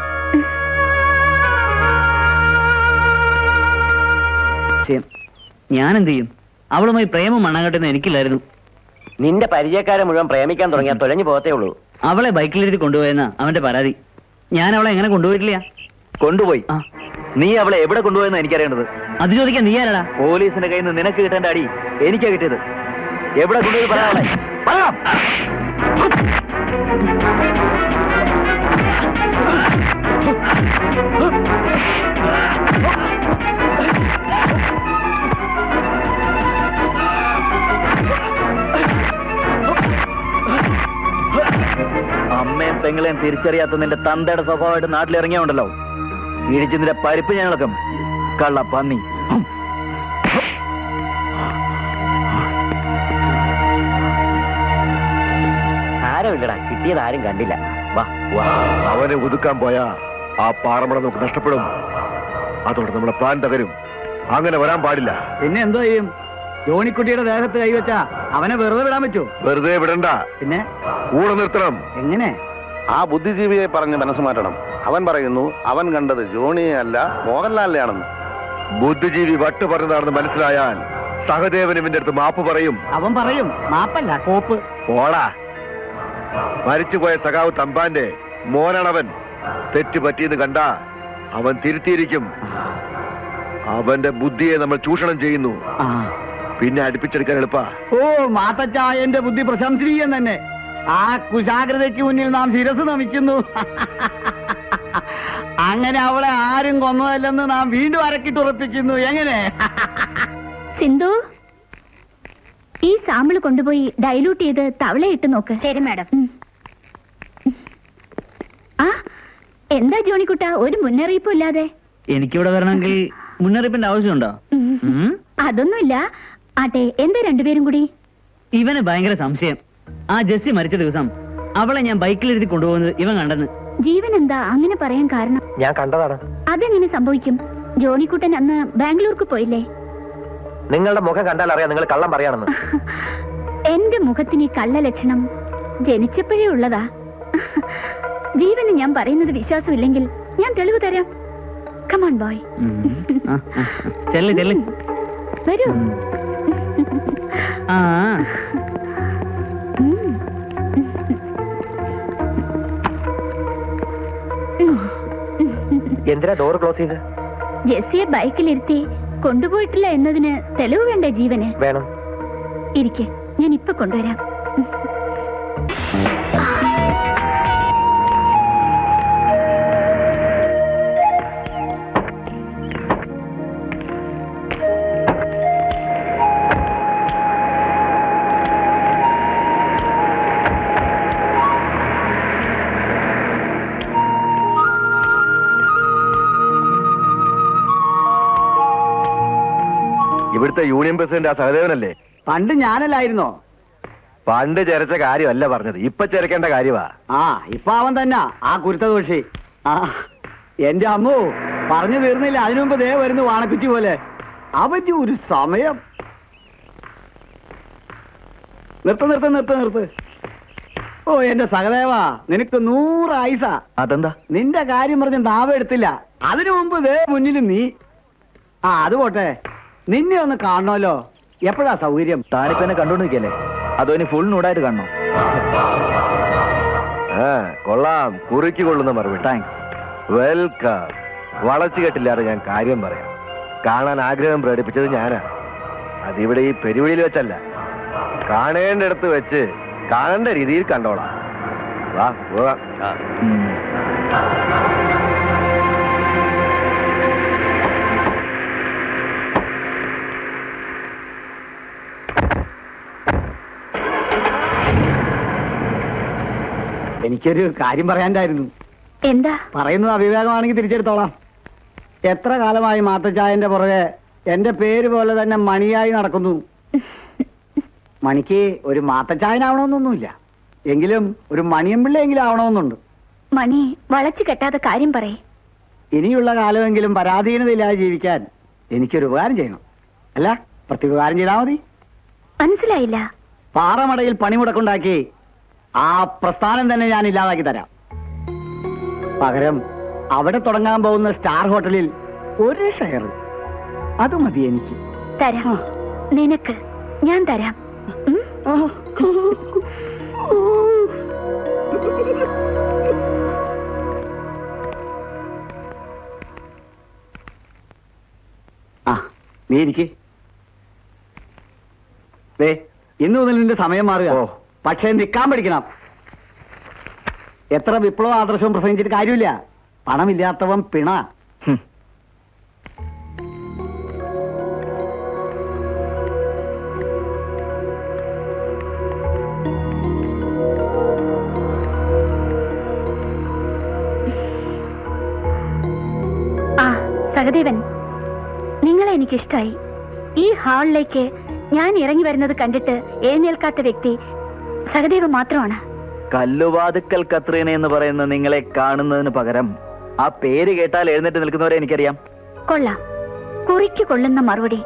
Speaker 6: ഞാൻ എന്ത് ചെയ്യും? അവളുമായി പ്രേമം മണ്ണാകട്ടെന്ന് എനിക്കില്ലായിരുന്നു.
Speaker 4: നിന്റെ പരിചയക്കാരെ മുഴുവൻ പ്രേമിക്കാൻ തുടങ്ങിയാൽ തുലഞ്ഞു പോകത്തേ ഉള്ളൂ.
Speaker 6: അവളെ ബൈക്കിലിരുത്തി കൊണ്ടുപോയെന്ന അവന്റെ പരാതി. ഞാൻ അവളെ എങ്ങനെ കൊണ്ടുപോയിട്ടില്ല?
Speaker 2: കൊണ്ടുപോയി.
Speaker 6: ആ,
Speaker 2: നീ അവളെ എവിടെ കൊണ്ടുപോയെന്ന് എനിക്കറിയേണ്ടത്.
Speaker 6: അത് ചോദിക്കാൻ നീ ആരാടാ?
Speaker 2: പോലീസിന്റെ കയ്യിൽ നിന്ന് നിനക്ക് കിട്ടേണ്ട അടി എനിക്കാ കിട്ടിയത്. എവിടെ കൊണ്ടുപോയി പറയാളെ? പറയാം. അമ്മയും പെങ്ങളെയും തിരിച്ചറിയാത്ത നിന്റെ തന്തയുടെ സ്വഭാവമായിട്ട് നാട്ടിലിറങ്ങിയുണ്ടല്ലോ, ഇടിച്ച് നിന്റെ പരിപ്പ് ഞങ്ങളൊക്കെ കള്ള പന്നി.
Speaker 4: ആരുമില്ലടാ, കിട്ടിയത് ആരും കണ്ടില്ല. വാ വാ.
Speaker 7: അവനെ ഒതുക്കാൻ പോയാ ആ പാറമട നമുക്ക് നഷ്ടപ്പെടും. അതോടെ നമ്മുടെ പ്ലാൻ തകരും. അങ്ങനെ വരാൻ പാടില്ല.
Speaker 5: പിന്നെ എന്തോ ചെയ്യും? ജോണിക്കുട്ടിയുടെ ദേഹത്ത് കൈവച്ചാ അവനെ വെറുതെ വിടാൻ പറ്റുമോ?
Speaker 7: വെറുതെ വിടണ്ട,
Speaker 5: പിന്നെ
Speaker 7: കൂടെ നിർത്തണം.
Speaker 5: എങ്ങനെ?
Speaker 8: ആ ബുദ്ധിജീവിയെ പറഞ്ഞ് മനസ്സ് മാറ്റണം. അവൻ പറയുന്നു അവൻ കണ്ടത് ജോണിയെ അല്ല മോഹൻലാലിനെയാണെന്ന്.
Speaker 7: ബുദ്ധിജീവി വട്ട് പറഞ്ഞതാണെന്ന് മനസ്സിലായാൽ സഹദേവൻ ഇവന്റെ അടുത്ത് മാപ്പ് പറയും.
Speaker 5: അവൻ പറയും മാപ്പല്ല കോപ്പ്.
Speaker 7: പോടാ. മരിച്ചുപോയ സഖാവ് തമ്പാന്റെ മോനാണവൻ. തെറ്റ് പറ്റിയെന്ന് കണ്ട അവൻ തിരുത്തിയിരിക്കും. അവന്റെ ബുദ്ധിയെ നമ്മൾ ചൂഷണം ചെയ്യുന്നു.
Speaker 5: ആ.
Speaker 7: പിന്നെ അടുപ്പിച്ചെടുക്കാൻ എളുപ്പാ.
Speaker 5: ഓ, മാത്തച്ചായന്റെ ബുദ്ധി പ്രശംസനീയം തന്നെ. ആ കുശാഗ്രതയ്ക്ക് മുന്നിൽ നാം ശിരസ് നമിക്കുന്നു. അങ്ങനെ അവളെ ആരും കൊന്നതല്ലെന്ന് നാം വീണ്ടും അരക്കിട്ടുറപ്പിക്കുന്നു. എങ്ങനെ?
Speaker 3: സിന്ധു, ഈ സാമ്പിൾ കൊണ്ടുപോയി ഡൈലൂട്ട് ചെയ്ത് തവളയിട്ട് നോക്ക്. ശരി മാഡം. ആ, എന്താ ജോണിക്കുട്ട ഒരു മുന്നറിയിപ്പും ഇല്ലാതെ?
Speaker 6: എനിക്കിവിടെ വരണമെങ്കിൽ മുന്നറിയിപ്പിന്റെ ആവശ്യമുണ്ടോ?
Speaker 3: അതൊന്നുമില്ല. ആട്ടെ, എന്താ രണ്ടുപേരും കൂടി?
Speaker 6: ഇവന് ഭയങ്കര സംശയം. ആ ജെസ്സി മരിച്ച ദിവസം അവളെ ഞാൻ ബൈക്കിലിരുത്തി കൊണ്ടുപോകുന്നത് ഇവൻ കണ്ടെന്ന്.
Speaker 3: ജീവൻ എന്താ അങ്ങനെ പറയാൻ കാരണം?
Speaker 4: ഞാൻ കണ്ടതാണ്.
Speaker 3: അതെങ്ങനെ സംഭവിക്കും? ജോണിക്കുട്ടൻ അന്ന് ബാംഗ്ലൂർക്ക് പോയില്ലേ?
Speaker 4: നിങ്ങളുടെ മുഖം കണ്ടാൽ അറിയാം നിങ്ങൾ കള്ളം പറയാണെന്ന്.
Speaker 3: എന്റെ മുഖത്തിന് ഈ കള്ള ലക്ഷണം ജനിച്ചപ്പോഴേ ഉള്ളതാ. ജീവന് ഞാൻ പറയുന്നത് വിശ്വാസമില്ലെങ്കിൽ ഞാൻ തെളിവ് തരാം. Come on boy.
Speaker 6: ചെല്ല് ചെല്ല്.
Speaker 3: വരൂ.
Speaker 6: ആ
Speaker 4: എന്തിനാ ഡോർ ക്ലോസ് ചെയ്ത്?
Speaker 3: ജെസ്സിയെ ബൈക്കിലിരുത്തി കൊണ്ടുപോയിട്ടില്ല എന്നതിന് തെളിവ് വേണ്ടേ ജീവന്?
Speaker 4: വേണം.
Speaker 3: ഇരിക്കെ, ഞാൻ ഇപ്പൊ കൊണ്ടുവരാം.
Speaker 7: ഇവിടുത്തെ യൂണിയൻ പ്രസിഡന്റ് ആ സഹദേവനല്ലേ?
Speaker 5: പണ്ട് ഞാനല്ലായിരുന്നോ?
Speaker 7: പണ്ട് ചരച്ച കാര്യമല്ല പറഞ്ഞത്, ഇപ്പൊ ചരക്കേണ്ട കാര്യമാ.
Speaker 5: ആ, ഇപ്പൊ അവൻ തന്നെ ആ കുരുത്തദോഷി. ആ, എന്റെ അമ്മു പറഞ്ഞു തീർന്നില്ല. അതിനു മുമ്പ് ദേ വരുന്നു വാണക്കുറ്റി പോലെ. അവന്റെ ഒരു സമയം. നിർത്ത്. ഓ എന്റെ സഹദേവാ, നിനക്ക് 100 ആയുസ.
Speaker 2: അതെന്താ?
Speaker 5: നിന്റെ കാര്യം പറഞ്ഞ് നാവെടുത്തില്ല. അതിനു മുമ്പ് ദേ മുന്നിൽ നീ. ആ, അത് പോട്ടെ, നിന്നെ ഒന്ന് കാണണമല്ലോ. എപ്പോഴാ സൗകര്യം?
Speaker 2: താനിപ്പോ എന്നെ കണ്ടോണ്ട് നിൽക്കല്ലേ? അതോ ഇനി ഫുൾ നൂടായിട്ട് കാണണോ?
Speaker 7: കൊള്ളാം, കുറിക്ക് കൊള്ളുന്ന മറുപടി.
Speaker 2: താങ്ക്സ്.
Speaker 7: വെൽക്കം. വളച്ചു കെട്ടില്ലാതെ ഞാൻ കാര്യം പറയാം. കാണാൻ ആഗ്രഹം പ്രകടിപ്പിച്ചത് ഞാനാ. അതിവിടെ ഈ പെരുവിളിയിൽ വെച്ചല്ല, കാണേണ്ടടുത്ത് വെച്ച് കാണേണ്ട രീതിയിൽ കണ്ടോളാം. വാ പോവാം.
Speaker 5: എനിക്കൊരു കാര്യം പറയാണ്ടായിരുന്നു.
Speaker 3: എന്താ
Speaker 5: പറയുന്നത്? അവിവേകമാണെങ്കിൽ തിരിച്ചെടുത്തോളാം. എത്ര കാലമായി മാത്തച്ചായന്റെ പുറകെ എന്റെ പേര് പോലെ തന്നെ മണിയായി നടക്കുന്നു. മണിക്ക് ഒരു മാത്തച്ചായനാവണമെന്നൊന്നുമില്ല, എങ്കിലും ഒരു മണിയമ്പിള്ളയെങ്കിലും ആവണമെന്നുണ്ട്.
Speaker 3: മണി വളച്ചു കെട്ടാതെ കാര്യം പറയേ.
Speaker 5: ഇനിയുള്ള കാലമെങ്കിലും പരാധീനതയില്ലാതെ ജീവിക്കാൻ എനിക്കൊരു ഉപകാരം ചെയ്യണം. അല്ല, പ്രത്യുപകാരം ചെയ്താൽ മതി.
Speaker 3: മനസ്സിലായില്ല.
Speaker 5: പാറമടയിൽ പണിമുടക്കുണ്ടാക്കി ആ പ്രസ്ഥാനം തന്നെ ഞാൻ ഇല്ലാതാക്കി തരാം. പകരം അവിടെ തുടങ്ങാൻ പോകുന്ന സ്റ്റാർ ഹോട്ടലിൽ ഒരു ഷെയർ, അത് മതി എനിക്ക്.
Speaker 3: തരാം, നിനക്ക് ഞാൻ തരാം.
Speaker 5: ആ, നീ ഇരിക്ക്. ഇന്നു മുതൽ നിന്റെ സമയം മാറുക. പക്ഷേ നിൽക്കാൻ പഠിക്കണം. എത്ര വിപ്ലവ ആദർശവും പ്രസംഗിച്ചിട്ട് കാര്യമില്ല. പണമില്ലാത്തവൻ പിണ.
Speaker 3: സഹദേവൻ, നിങ്ങളെ എനിക്കിഷ്ടായി. ഈ ഹാളിലേക്ക് ഞാൻ ഇറങ്ങി വരുന്നത് കണ്ടിട്ട് എഴുന്നേൽക്കാത്ത വ്യക്തി സഹദേവൻ മാത്രമാണ്.
Speaker 2: കല്ലുവാതുക്കൽ കത്രീന എന്ന് പറയുന്ന നിങ്ങളെ കാണുന്നതിന് പകരം ആ പേര് കേട്ടാൽ എഴുന്നേറ്റ് നിൽക്കുന്നവരെ എനിക്കറിയാം.
Speaker 3: കൊള്ളാം, കുറിക്ക് കൊള്ളുന്ന മറുപടി.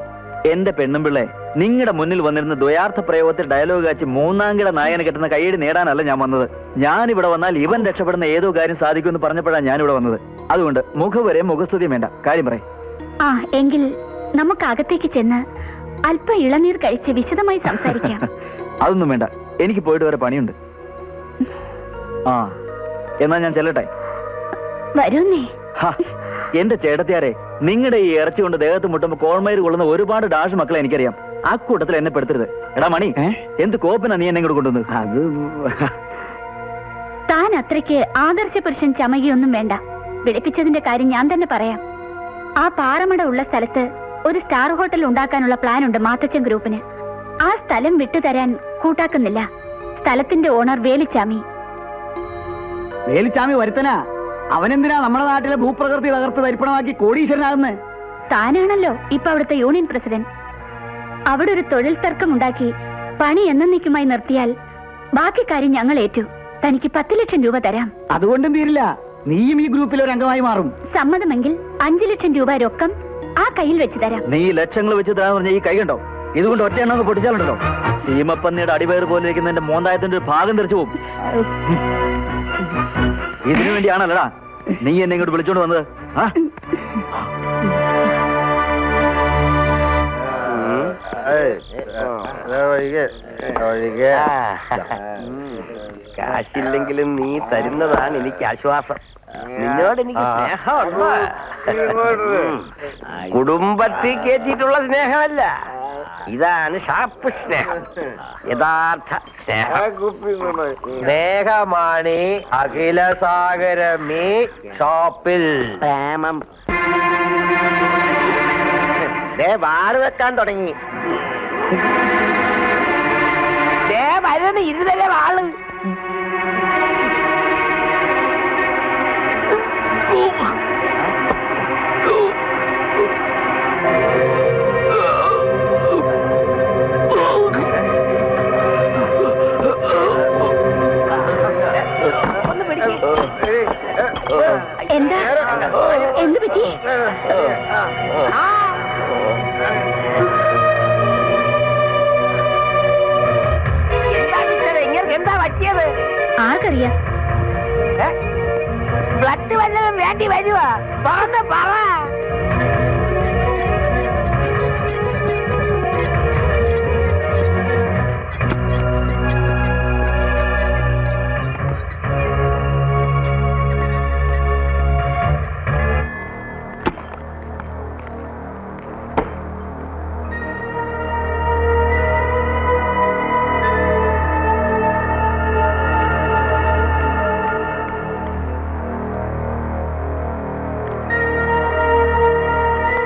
Speaker 2: എന്റെ പെണ്ണുമ്പിള്ളെ, നിങ്ങളുടെ മുന്നിൽ വന്നിരുന്ന ദ്വയാർത്ഥ പ്രയോഗത്തിൽ ഡയലോഗ് കാച്ചി മൂന്നാംകിട നായന് കിട്ടുന്ന കൈയടി നേടാനല്ല ഞാൻ വന്നത്. ഞാൻ ഇവിടെ വന്നാൽ ഇവൻ രക്ഷപ്പെടുന്ന ഏതോ കാര്യം സാധിക്കുമെന്ന് പറഞ്ഞപ്പോഴാണ് ഞാൻ ഇവിടെ വന്നത്. അതുകൊണ്ട് മുഖവരെ മുഖസ്തുതിയും വേണ്ട, കാര്യം പറയും.
Speaker 3: ആ, എങ്കിൽ നമുക്ക് അകത്തേക്ക് ചെന്ന് അല്പം ഇളനീർ കഴിച്ച് വിശദമായി സംസാരിക്കാം.
Speaker 2: അതൊന്നും വേണ്ട, എനിക്ക് പോയിട്ട് വരെ പണിയുണ്ട്. ആ, എന്നാ ഞാൻ ചെല്ലട്ടെ.
Speaker 3: വരൂന്നേ.
Speaker 2: എന്റെ ചേട്ടത്തിയാരെ, നിങ്ങളുടെ ഈ ഇറച്ചി കൊണ്ട് ദേഹത്ത് മുട്ടുമ്പോ കോൾമയിര് കൊള്ളുന്ന ഒരുപാട് ഡാഷ് മക്കളെ എനിക്കറിയാം. ആ കൂട്ടത്തിൽ എന്നെ പെടുത്തരുത്. എടാ മണി, എന്ത് കോപ്പനാ നീ എന്നെ ഇങ്ങോട്ട് കൊണ്ടുവന്നത്?
Speaker 5: അത്
Speaker 3: താൻ അത്രയ്ക്ക് ആദർശ പുരുഷൻ ചമകിയൊന്നും വേണ്ട. വിളിപ്പിച്ചതിന്റെ കാര്യം ഞാൻ തന്നെ പറയാം. ആ പാറമട ഉള്ള സ്ഥലത്ത് ഒരു സ്റ്റാർ ഹോട്ടൽ ഉണ്ടാക്കാനുള്ള പ്ലാൻ ഉണ്ട് മാത്തച്ചൻ ഗ്രൂപ്പിന്. ആ സ്ഥലം വിട്ടുതരാൻ കൂട്ടാക്കുന്നില്ല സ്ഥലത്തിന്റെ ഓണർ വേലിച്ചാമി.
Speaker 5: വേലിച്ചാമി വരുത്തനാ. അവനെന്തിനാ നമ്മുടെ നാട്ടിലെ ഭൂപ്രകൃതി തകർത്ത് തരിപ്പണമാക്കി കോടീശ്വരനാകുന്നേ?
Speaker 3: താനാണല്ലോ ഇപ്പൊ അവിടുത്തെ യൂണിയൻ പ്രസിഡന്റ്. അവിടെ ഒരു തൊഴിൽ തർക്കം ഉണ്ടാക്കി പണി എന്നേക്കുമായി നിർത്തിയാൽ ബാക്കി കാര്യം ഞങ്ങൾ ഏറ്റു. തനിക്ക് 10 ലക്ഷം രൂപ തരാം.
Speaker 5: അതുകൊണ്ടും തീരില്ല, നീയും ഈ ഗ്രൂപ്പിൽ ഒരു അംഗമായി മാറും.
Speaker 3: സമ്മതമെങ്കിൽ 5 ലക്ഷം രൂപ രൊക്കം ആ കയ്യിൽ വെച്ച് തരാം.
Speaker 2: നീ ലക്ഷങ്ങൾ വെച്ച് തരാൻ പറഞ്ഞ ഈ കൈ കണ്ടോ? ഇതുകൊണ്ട് ഒറ്റ എണ്ണ പൊട്ടിച്ചാലുണ്ടല്ലോ, സീമപ്പന്നിയുടെ അടിവയർ പോലെ ഇരിക്കുന്നതിന്റെ മോന്തായത്തിന്റെ ഒരു ഭാഗം തെറിച്ചു പോകും. ഇതിനു വേണ്ടിയാണല്ലടാ നീ എന്നെ ഇങ്ങോട്ട് വിളിച്ചോണ്ട് വന്നത്?
Speaker 4: കാശില്ലെങ്കിലും നീ തരുന്നതാണ് എനിക്ക് ആശ്വാസം. നിന്നോട് എനിക്ക് സ്നേഹമുണ്ട്. കുടുംബത്തിൽ കയറ്റിയിട്ടുള്ള സ്നേഹമല്ല, ഇതാണ് ഷാപ്പ് സ്നേഹം, യഥാർത്ഥ സ്നേഹം. സ്നേഹമാണ് അഖിലസാഗരമേ ഷോപ്പിൽ. പ്രേമം വാറ് വെക്കാൻ തുടങ്ങി. വരുന്ന ഇരുതല വാള്.
Speaker 3: എന്താ എന്ത് പറ്റി?
Speaker 1: എന്താ പറ്റിയത്?
Speaker 3: ആർക്കറിയാം?
Speaker 1: ബ്ലഡ് വല്ലതും വേണ്ടി വരുവാ? പറന്ന് പറ.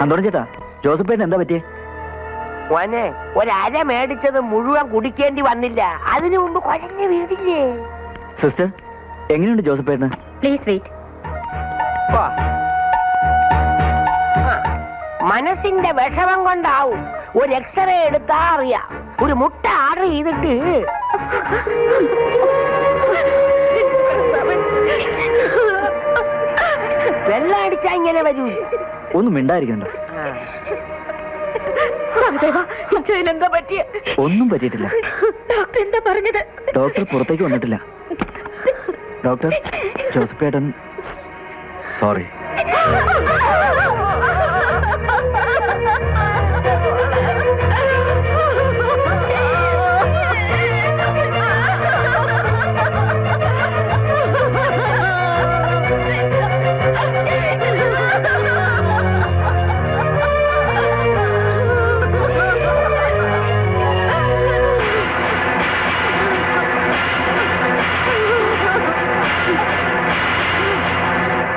Speaker 2: അന്തോണി ചേട്ടാ, ജോസഫേട്ടൻ എന്താ പറ്റിയേ?
Speaker 1: മോനെ, ഒരര മേടിച്ചത് മുഴുവൻ കുടിക്കേണ്ടി വന്നില്ല. അതിനു മുമ്പ് കുഴഞ്ഞു വീടില്ലേ?
Speaker 2: സിസ്റ്റർ, എങ്ങനെയുണ്ട് ജോസഫേട്ടന്?
Speaker 3: Please wait.
Speaker 1: മനസ്സിന്റെ വിഷമം കൊണ്ടാവും. ഒരു എക്സ്റേ എടുത്താ അറിയാം. ഒരു മുട്ട ആർഡർ ചെയ്തിട്ട് വെള്ളം അടിച്ചാ ഇങ്ങനെ വരൂ.
Speaker 2: ഒന്നും മിണ്ടായിരിക്കണ്ടോ?
Speaker 1: എന്താ പറ്റിയ?
Speaker 2: ഒന്നും പറ്റിയിട്ടില്ല.
Speaker 3: ഡോക്ടർ എന്താ പറഞ്ഞത്?
Speaker 2: ഡോക്ടർ പുറത്തേക്ക് വന്നിട്ടില്ല. ഡോക്ടർ, ജോസഫേട്ടൻ സോറി.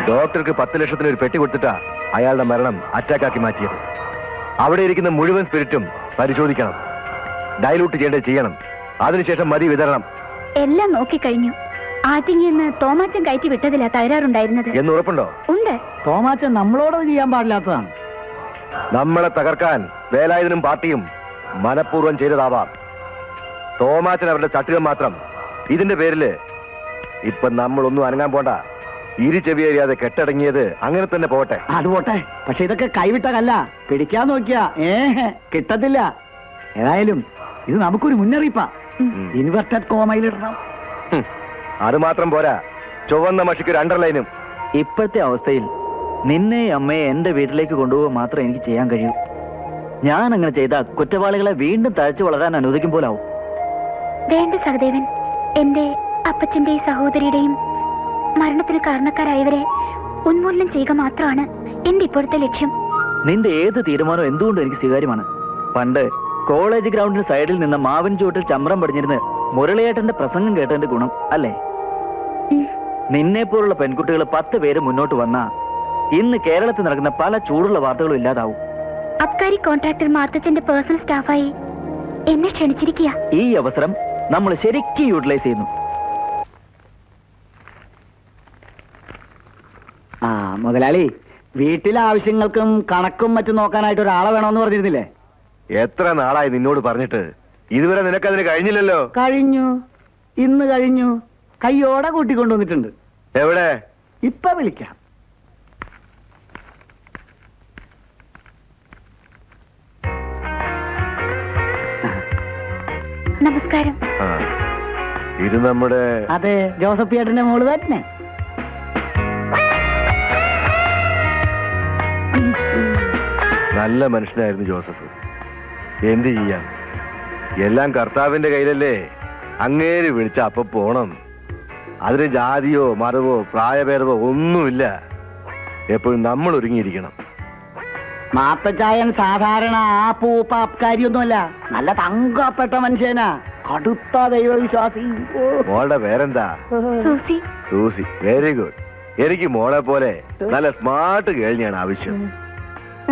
Speaker 7: ഡോക്ടർക്ക് 10 ലക്ഷത്തിന് ഒരു പെട്ടി കൊടുത്തിട്ടാ അയാളുടെ മരണം അറ്റാക്കാക്കി മാറ്റിയത്. അവിടെ ഇരിക്കുന്ന മുഴുവൻ സ്പിരിറ്റും പരിശോധിക്കണം, ഡൈലൂട്ട് ചെയ്യേണ്ടത് ചെയ്യണം, അതിനുശേഷം മതി വിതരണം.
Speaker 3: എല്ലാം നോക്കിക്കഴിഞ്ഞു. ആറ്റിങ്ങിന്ന് തോമാച്ചൻ കയറ്റി വിട്ടതിലാ തകരാറുണ്ടായിരുന്നത്.
Speaker 7: എന്ന് ഉറപ്പുണ്ടോ?
Speaker 3: ഉണ്ട്.
Speaker 5: തോമാച്ചൻ നമ്മളോടത് ചെയ്യാൻ പാടില്ലാത്തതാണ്.
Speaker 7: നമ്മളെ തകർക്കാൻ വേലായുധനും പാർട്ടിയും മനഃപൂർവ്വം ചെയ്തതാവാം. തോമാച്ചൻ അവരുടെ ചട്ടുകം മാത്രം. ഇതിന്റെ പേരില് ഇപ്പൊ നമ്മളൊന്നും അനങ്ങാൻ പോണ്ട. ഇരു ചെവിയറിയാതെ കെട്ടടങ്ങിയത് അങ്ങനെ തന്നെ പോട്ടെ.
Speaker 5: അത് പോട്ടെ, പക്ഷെ ഇതൊക്കെ കൈവിട്ട കല്ല. പിടിക്കാൻ നോക്കിയാ കിട്ടത്തില്ല. ഏതായാലും ഇത് നമുക്കൊരു മുന്നറിയിപ്പാ. ഇൻവെർട്ടഡ് കോമയിലിടണം.
Speaker 7: അത് മാത്രം പോരാ, ചുവന്ന മഷിക്ക് ഒരു അണ്ടർലൈനും.
Speaker 2: ഇപ്പോഴത്തെ അവസ്ഥയിൽ നിന്നെ അമ്മയെ എന്റെ വീട്ടിലേക്ക് കൊണ്ടുപോകാൻ മാത്രമേ എനിക്ക് ചെയ്യാൻ കഴിയൂ. ഞാൻ അങ്ങനെ ചെയ്ത കുറ്റവാളികളെ വീണ്ടും തഴച്ചു വളരാൻ അനുവദിക്കും പോലാവും.
Speaker 3: വേണ്ട സഹദേവൻ, എന്റെ അപ്പച്ചന്റെയും സഹോദരിയുടെയും മരണത്തിന് കാരണക്കാരായവരെ ഉന്മൂലനം ചെയ്യുക മാത്രമാണ് എന്റെ ഇപ്പോഴത്തെ ലക്ഷ്യം.
Speaker 2: നിന്റെ ഏത് തീരുമാനവും എന്തുകൊണ്ടും എനിക്ക് സ്വീകാര്യമാണ്. പണ്ട് കോളേജ് ഗ്രൗണ്ടിന് സൈഡിൽ നിന്ന് മാവിൻ ചുവട്ടിൽ ചമ്രം പടിഞ്ഞിരുന്ന് മുരളിയേട്ടന്റെ പ്രസംഗം കേട്ടതിന്റെ ഗുണം അല്ലേ? നിന്നെ പോലുള്ള പെൺകുട്ടികൾ 10 പേര് മുന്നോട്ട് വന്നാ ഇന്ന് കേരളത്തിൽ നടക്കുന്ന പല ചൂടുള്ള വാർത്തകളും ഇല്ലാതാവും.
Speaker 3: അബ്കാരി കോൺട്രാക്ടർ മാത്തച്ഛന്റെ പേഴ്സണൽ സ്റ്റാഫായി എന്നെ ക്ഷണിച്ചിരിക്കുക.
Speaker 2: ഈ അവസരം നമ്മൾ ശരിക്കും യൂട്ടിലൈസ് ചെയ്യുന്നു.
Speaker 5: മുതലാളി, വീട്ടിലെ ആവശ്യങ്ങൾക്കും കണക്കും മറ്റും നോക്കാനായിട്ട് ഒരാളെ വേണമെന്ന് പറഞ്ഞിരുന്നില്ലേ?
Speaker 7: എത്ര നാളായി നിന്നോട് പറഞ്ഞിട്ട്? ഇതുവരെ നിനക്കതിന് കഴിഞ്ഞില്ലല്ലോ.
Speaker 5: കഴിഞ്ഞു, ഇന്ന് കഴിഞ്ഞു. കയ്യോടെ കൂട്ടിക്കൊണ്ടുവന്നിട്ടുണ്ട്.
Speaker 7: എവിടെ?
Speaker 5: ഇപ്പൊ വിളിക്കാം.
Speaker 3: നമസ്കാരം.
Speaker 7: ഇത് നമ്മുടെ...
Speaker 5: അതെ, ജോസഫ് ചേട്ടന്റെ മോള് തന്നെ.
Speaker 7: നല്ല മനുഷ്യനായിരുന്നു ജോസഫ്. എന്ത് ചെയ്യാം, എല്ലാം കർത്താവിന്റെ കയ്യിലല്ലേ. അങ്ങേര് വിളിച്ച അപ്പൊ പോണം. അതിന് ജാതിയോ മതമോ പ്രായഭേദമോ ഒന്നുമില്ല. എപ്പോഴും നമ്മൾ ഒരുങ്ങിയിരിക്കണം.
Speaker 5: മാത്തച്ചായൻ സാധാരണ ആ പൂപ്പ അബ്കാരിയൊന്നുമല്ല. നല്ല തങ്കപ്പെട്ട മനുഷ്യനാ, കടുത്ത ദൈവവിശ്വാസി.
Speaker 7: മോളുടെ പേരെന്താ?
Speaker 3: സൂസി.
Speaker 7: Susie, very good. എനിക്ക് മോളെ പോലെ നല്ല സ്മാർട്ട് കേൾവിയാണ് ആവശ്യം.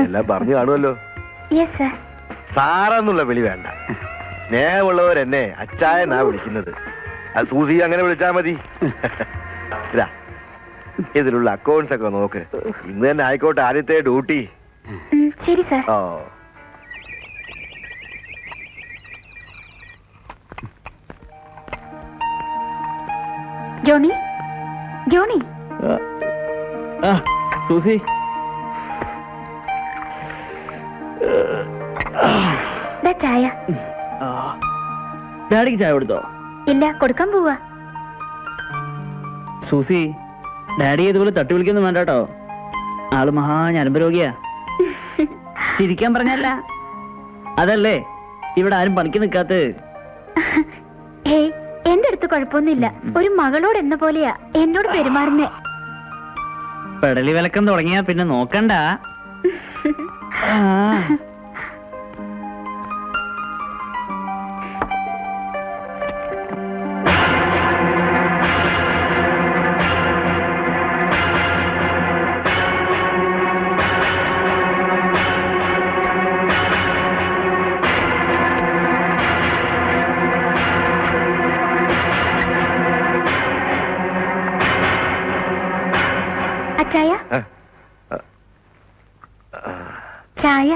Speaker 7: എല്ലാം പറഞ്ഞു കാണുമല്ലോ.
Speaker 3: Yes sir.
Speaker 7: സാറെന്നുള്ള വിളി വേണ്ട. സ്നേഹമുള്ളവർ എന്നെ അച്ചായനാ വിളിക്കുന്നത്. അത് സൂസി അങ്ങനെ വിളിച്ചാ മതി. ഇതാ, ഇതിലുള്ള അക്കൗണ്ട്സ് ഒക്കെ നോക്ക്. ഇന്ന് തന്നെ ആയിക്കോട്ടെ ആദ്യത്തെ ഡ്യൂട്ടി.
Speaker 3: ശരി സർ.
Speaker 7: ഓ,
Speaker 3: ജോണി, ജോണി.
Speaker 2: സൂസി,
Speaker 3: ചായ.
Speaker 6: ഡാഡിക്ക് ചായ കൊടുത്തോ?
Speaker 3: ഇല്ല, കൊടുക്കാൻ പോവാ.
Speaker 6: സൂസി, ഡാഡി ഇതുപോലെ തട്ടി വിളിക്കൊന്നും വേണ്ട കേട്ടോ. ആള് മഹാ ഞരമ്പ് രോഗിയാ. ചിരിക്കാൻ പറഞ്ഞല്ല, അതല്ലേ ഇവിടെ ആരും പണിക്ക് നിൽക്കാത്ത.
Speaker 3: ഹേയ്, എന്റെ അടുത്ത് കുഴപ്പമൊന്നുമില്ല. ഒരു മകളോട് എന്ന പോലെയാ എന്നോട് പെരുമാറുന്നേ.
Speaker 6: പെടലി വിലക്കം തുടങ്ങിയാ പിന്നെ നോക്കണ്ട.
Speaker 3: ചായ, ചായ.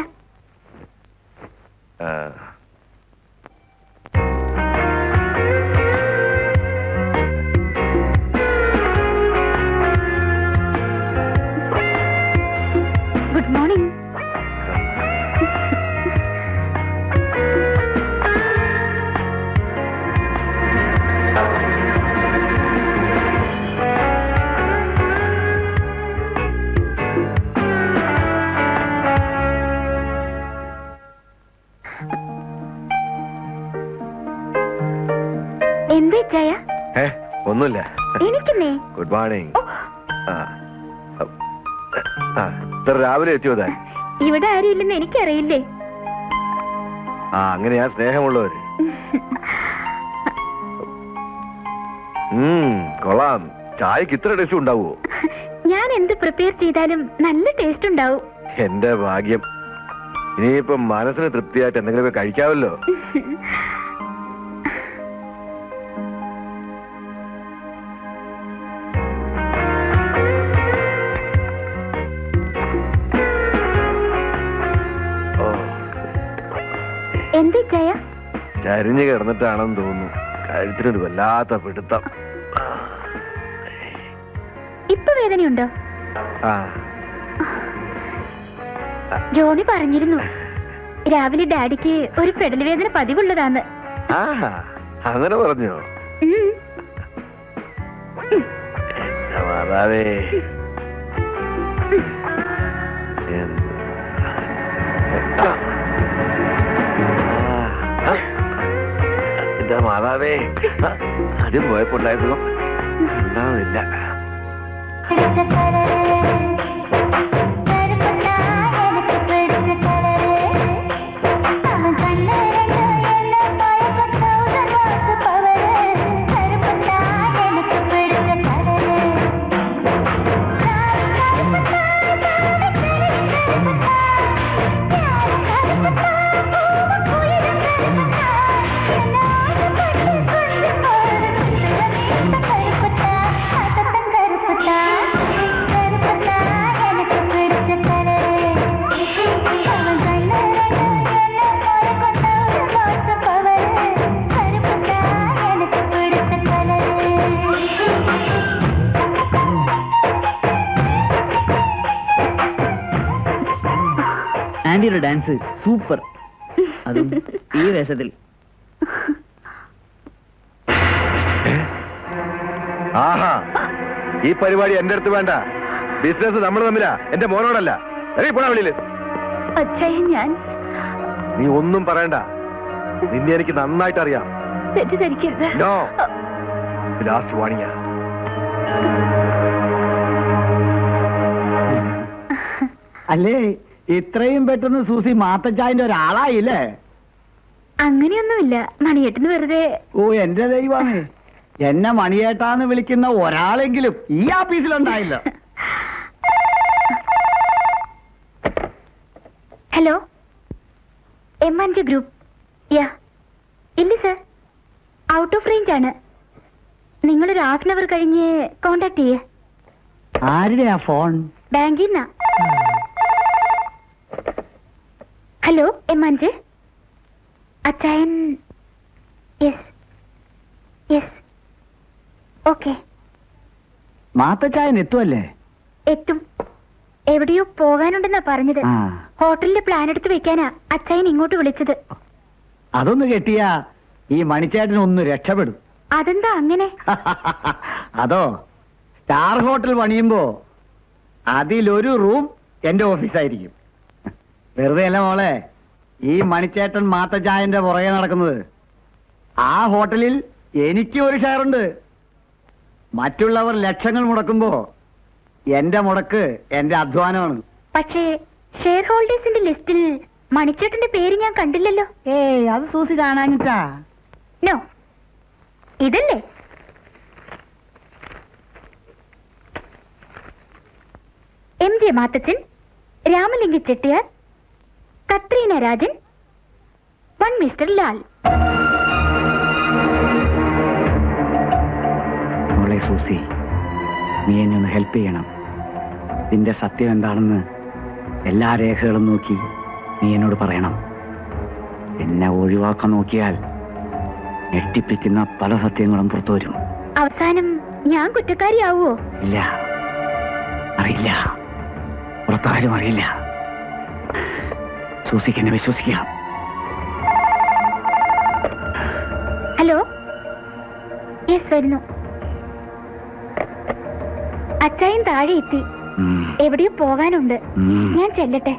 Speaker 3: Good morning. എന്താ ചായ?
Speaker 7: ഒന്നുമില്ല.
Speaker 3: എനിക്കെന്നേ.
Speaker 7: Good morning. ഇത്ര രാവിലെ എത്തിയോ താൻ?
Speaker 3: ഇവിടെ ആരും ഇല്ലെന്ന് എനിക്കറിയില്ലേ.
Speaker 7: അങ്ങനെയാ സ്നേഹമുള്ളവര്. കൊള്ളാം. ചായക്ക് ഇത്ര ടേസ്റ്റ് ഉണ്ടാവുമോ?
Speaker 3: ഞാൻ എന്ത് പ്രിപ്പയർ ചെയ്താലും നല്ല ടേസ്റ്റ് ഉണ്ടാവും.
Speaker 7: എന്റെ ഭാഗ്യം. ഇനിയിപ്പൊ മനസ്സിന് തൃപ്തിയായിട്ട് എന്തെങ്കിലുമൊക്കെ കഴിക്കാമല്ലോ.
Speaker 3: എന്ത് ചായ?
Speaker 7: ചരിഞ്ഞു കിടന്നിട്ടാണെന്ന് തോന്നുന്നു. കഴുത്തിനൊരു വല്ലാത്ത പിടുത്തം.
Speaker 3: ഇപ്പൊ വേദനയുണ്ടോ?
Speaker 7: ആ
Speaker 3: ജോണി പറഞ്ഞിരുന്നു രാവിലെ ഡാഡിക്ക് ഒരു പെടൽ വേദന പതിവുള്ളതാന്ന്.
Speaker 7: ആ അങ്ങനെ പറഞ്ഞോ?
Speaker 3: ഉം.
Speaker 7: എന്റെ മാതാവേ, എന്റെ മാതാവേ, അത് പോയപ്പോണ്ടായിരുന്നു ഉണ്ടാവുന്നില്ല.
Speaker 6: ആന്റിയുടെ ഡാൻസ് സൂപ്പർ, അതും ഈ വേഷത്തിൽ.
Speaker 7: ആഹാ, ഈ പരിപാടി എന്റെ അടുത്ത് വേണ്ട. ബിസിനസ് നമ്മൾ തമ്മിലാ, എന്റെ മോനോടല്ല. പോടാ വെളിയില്.
Speaker 3: അച്ഛായ, ഞാൻ
Speaker 7: നീ ഒന്നും പറയണ്ട. നിന്നെ എനിക്ക് നന്നായിട്ട് അറിയാം.
Speaker 3: തെറ്റിദ്ധരിക്കരുത്.
Speaker 7: No, last warning.
Speaker 5: അല്ലേ ഇത്രയും പെട്ടെന്ന് സൂസി മാത്തച്ചായന്റെ ഒരാളായില്ലേ?
Speaker 3: അങ്ങനെയൊന്നുമില്ല, മണിയേട്ടന് വെറുതെ.
Speaker 5: ഓ എന്റെ ദൈവമേ, എന്നെ മണിയേട്ടാന്ന് വിളിക്കുന്ന ഒരാളെങ്കിലും ഈ ആഫീസിലുണ്ടായില്ല.
Speaker 3: Hello, M&J group. യാ, ഇല്ല സർ, ഔട്ട് ഓഫ് റേഞ്ച് ആണ്. നിങ്ങളൊരു ഹാഫ് അവർ കഴിഞ്ഞ് കോണ്ടാക്ട് ചെയ്യേ.
Speaker 5: ആരുടെയാ ഫോൺ?
Speaker 3: ബാങ്കിൽ നിന്നാ. Hello M&J. അച്ചായൻ. Yes yes, okay.
Speaker 5: മാത്തച്ചായൻ എത്തുമല്ലേ?
Speaker 3: എത്തും. എവിടെയോ പോകാനുണ്ടെന്നാ പറഞ്ഞത്.
Speaker 5: ആ.
Speaker 3: ഹോട്ടലിന്റെ പ്ലാൻ എടുത്ത് വെക്കാനാ അച്ചായൻ ഇങ്ങോട്ട് വിളിച്ചത്.
Speaker 5: അതൊന്ന് കെട്ടിയാ ഈ മണിച്ചേട്ടൻ ഒന്ന് രക്ഷപ്പെടും.
Speaker 3: അതെന്താ അങ്ങനെ?
Speaker 5: അതോ, സ്റ്റാർ ഹോട്ടൽ പണിയുമ്പോ അതിലൊരു റൂം എന്റെ ഓഫീസായിരിക്കും. വെറുതെ അല്ല മോളെ ഈ മണിച്ചേട്ടൻ മാത്തച്ചായന്റെ പുറകെ നടക്കുന്നത്. ആ ഹോട്ടലിൽ എനിക്ക് ഒരു ഷെയറുണ്ട്. മറ്റുള്ളവർ ലക്ഷങ്ങൾ മുടക്കുമ്പോ എന്റെ മുടക്ക് എന്റെ അധ്വാനമാണ്.
Speaker 3: പക്ഷേ ഷെയർ ഹോൾഡേഴ്സിന്റെ ലിസ്റ്റിൽ മണിച്ചേട്ടന്റെ പേര് ഞാൻ കണ്ടില്ലല്ലോ.
Speaker 5: ഏയ്, അത് സൂസി കാണാഞ്ഞിട്ടാ.
Speaker 3: നോ, ഇതല്ലേ? MJ Mathachan, Ramalinga Chettiar, Katrina Rajan, one mister Lal.
Speaker 5: മോളെ സൂസി, നീ എന്നെ ഒന്ന് ഹെൽപ്പ് ചെയ്യണം. നിന്റെ സത്യം എന്താണെന്ന് എല്ലാ രേഖകളും നോക്കി നീ എന്നോട് പറയണം. എന്നെ ഒഴിവാക്കാൻ നോക്കിയാൽ ഞെട്ടിപ്പിക്കുന്ന പല സത്യങ്ങളും പുറത്തു വരും.
Speaker 3: അവസാനം ഞാൻ കുറ്റക്കാരിയാവോ?
Speaker 5: ഇല്ല, അറിയില്ല, പുറത്താരും അറിയില്ല. സൂസിക്ക് എന്നെ വിശ്വസിക്കാം.
Speaker 3: ഹലോ, യെസ്, വരുന്നു. അച്ചായൻ താഴെ എത്തി. എവിടെയോ പോകാനുണ്ട്. ഞാൻ ചെല്ലട്ടെ.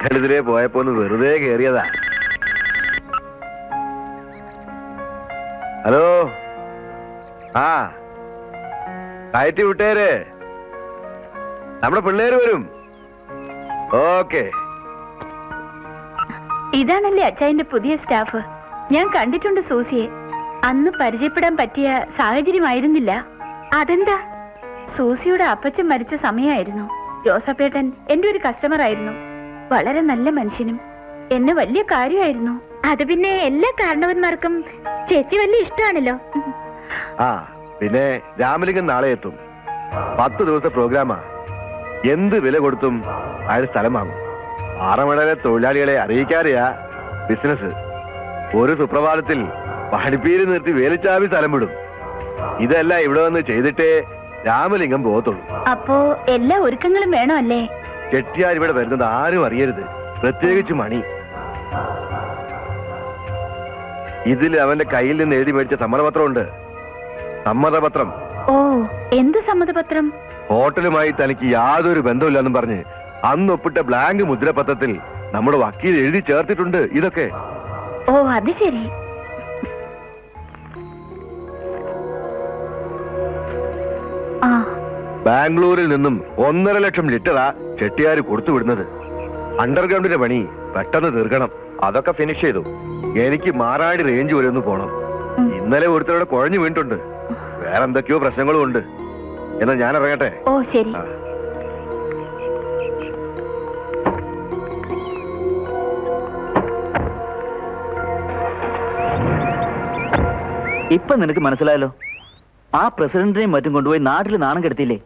Speaker 7: ഞങ്ങളിതിലേ പോയപ്പോ ഒന്ന് വെറുതെ കേറിയതാ. ഹലോ, ആ കയറ്റി വിട്ടേര്, നമ്മുടെ പിള്ളേര് വരും. ഓക്കെ.
Speaker 3: ഇതാണല്ലേ അച്ചായന്റെ പുതിയ സ്റ്റാഫ്? ഞാൻ കണ്ടിട്ടുണ്ട് സൂസിയെ. അന്ന് പരിചയപ്പെടാൻ പറ്റിയ സാഹചര്യമായിരുന്നില്ല. അതെന്താ? സൂസിയുടെ അപ്പച്ചൻ മരിച്ച സമയമായിരുന്നു. ജോസഫേട്ടൻ എന്റെ ഒരു കസ്റ്റമർ ആയിരുന്നു. വളരെ നല്ല മനുഷ്യനും എന്നെ വലിയ കാര്യമായിരുന്നു. അത് പിന്നെ എല്ലാ കാരണവന്മാർക്കും ചേച്ചി വലിയ ഇഷ്ടമാണല്ലോ.
Speaker 7: ആ പിന്നെ രാമലിംഗൻ നാളെ എത്തും. 10 ദിവസത്തെ പ്രോഗ്രാമാ. എന്ത് വില കൊടുത്തും അയാൾ സ്ഥലം വാങ്ങും. പാറമടയിലെ തൊഴിലാളികളെ അറിയിക്കാതെയാ ബിസിനസ്. ഒരു സുപ്രഭാതത്തിൽ പണിപ്പീര് നിർത്തി വേലിച്ചാവി സ്ഥലം വിടും. ഇതെല്ലാം ഇവിടെ വന്ന് ചെയ്തിട്ടേ രാമലിംഗം പോകത്തുള്ളൂ.
Speaker 3: അപ്പോ എല്ലാ ഒരുക്കങ്ങളും വേണോ അല്ലേ?
Speaker 7: ചെട്ടിയാർ ഇവിടെ വരുന്നത് ആരും അറിയരുത്, പ്രത്യേകിച്ച് മണി. ഇതിൽ അവന്റെ കയ്യിൽ നിന്ന് എഴുതി മേടിച്ച സമ്മതപത്രമുണ്ട്. സമ്മതപത്രം.
Speaker 3: ഓ, എന്ത് സമ്മതപത്രം?
Speaker 7: ഹോട്ടലുമായി തനിക്ക് യാതൊരു ബന്ധമില്ലെന്നും പറഞ്ഞ് അന്ന് ഒപ്പിട്ട ബ്ലാങ്ക് മുദ്രപത്രത്തിൽ നമ്മുടെ വക്കീൽ എഴുതി ചേർത്തിട്ടുണ്ട് ഇതൊക്കെ.
Speaker 3: ഓ, അത് ശരി. ആ,
Speaker 7: ബാംഗ്ലൂരിൽ നിന്നും 1.5 ലക്ഷം ലിറ്ററാ ചെട്ടിയാര് കൊടുത്തുവിടുന്നത്. അണ്ടർഗ്രൗണ്ടിന്റെ പണി പെട്ടെന്ന് തീർക്കണം. അതൊക്കെ ഫിനിഷ് ചെയ്തു. എനിക്ക് മാറാടി റേഞ്ച് വരെ ഒന്ന് പോണം. ഇന്നലെ ഒരുത്തരുടെ കുഴഞ്ഞു വീണിട്ടുണ്ട്. വേറെ എന്തൊക്കെയോ പ്രശ്നങ്ങളും ഉണ്ട്. എന്നാ ഞാൻ ഇറങ്ങട്ടെ.
Speaker 3: ഓ ശരി.
Speaker 2: ഇപ്പൊ നിനക്ക് മനസ്സിലായല്ലോ. ആ പ്രസിഡന്റിനെയും മറ്റും കൊണ്ടുപോയി നാട്ടിൽ നാണം കെടുത്തില്ലേ?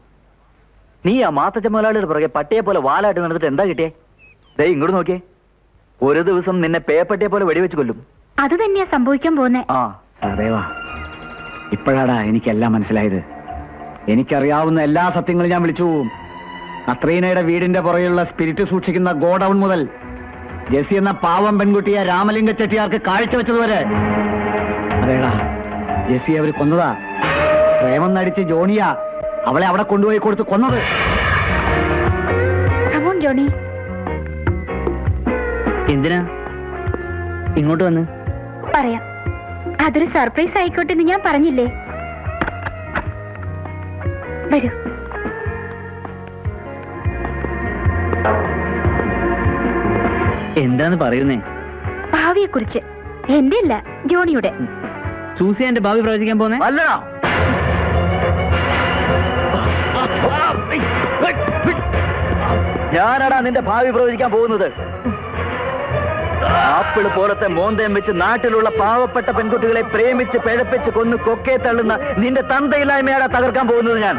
Speaker 2: നീ ആ മാത്തച്ച മുതലാളിയുടെ പുറകെ പട്ടിയെ പോലെ വാലായിട്ട് നടന്നിട്ട് എന്താ കിട്ടിയേ? ദേ ഇങ്ങോട്ട് നോക്കിയേ. ഒരു ദിവസം നിന്നെ പേപ്പട്ടിയെ പോലെ വെടിവെച്ച് കൊല്ലും.
Speaker 3: അത് തന്നെയാ സംഭവിക്കാൻ പോന്നെ.
Speaker 2: ആ
Speaker 5: സദേവാ, ഇപ്പോഴാടാ എനിക്കെല്ലാം മനസ്സിലായത്. എനിക്കറിയാവുന്ന എല്ലാ സത്യങ്ങളും ഞാൻ വിളിച്ചു പോവും. കത്രീനയുടെ വീടിന്റെ പുറകെയുള്ള സ്പിരിറ്റ് സൂക്ഷിക്കുന്ന ഗോഡൌൺ മുതൽ ജെസ്സി എന്ന പാവം പെൺകുട്ടിയെ രാമലിംഗ ചെട്ടിയാർക്ക് കാഴ്ചവെച്ചതുവരെ. അതേടാ, ജെസ്സി അവര് കൊന്നതാ. പ്രേമം നടിച്ച് ജോണിയാ അവളെ അവിടെ കൊണ്ടുപോയി കൊടുത്ത് കൊന്നത്.
Speaker 3: Come on Johnny.
Speaker 6: എന്തിനാ ഇങ്ങോട്ട് വന്ന്?
Speaker 3: പറയാം. അതൊരു സർപ്രൈസ് ആയിക്കോട്ടെ എന്ന് ഞാൻ പറഞ്ഞില്ലേ. വരൂ.
Speaker 6: എന്താന്ന് പറയുന്നേ?
Speaker 3: ഭാവിയെ കുറിച്ച്. എന്റെ അല്ല, ജോണിയുടെ.
Speaker 6: സൂസി എന്റെ ഭാവി പ്രവചിക്കാൻ പോന്നെ?
Speaker 2: അല്ലടാ. ഞാനാടാ നിന്റെ ഭാവി പ്രവചിക്കാൻ പോകുന്നത്. ആപ്പിള് പോലത്തെ മോന്തയം വെച്ച് നാട്ടിലുള്ള പാവപ്പെട്ട പെൺകുട്ടികളെ പ്രേമിച്ച് പിഴപ്പിച്ച് കൊന്ന് കൊക്കെ തള്ളുന്ന നിന്റെ തന്തയില്ലായ്മയാടാ തകർക്കാൻ പോകുന്നത് ഞാൻ.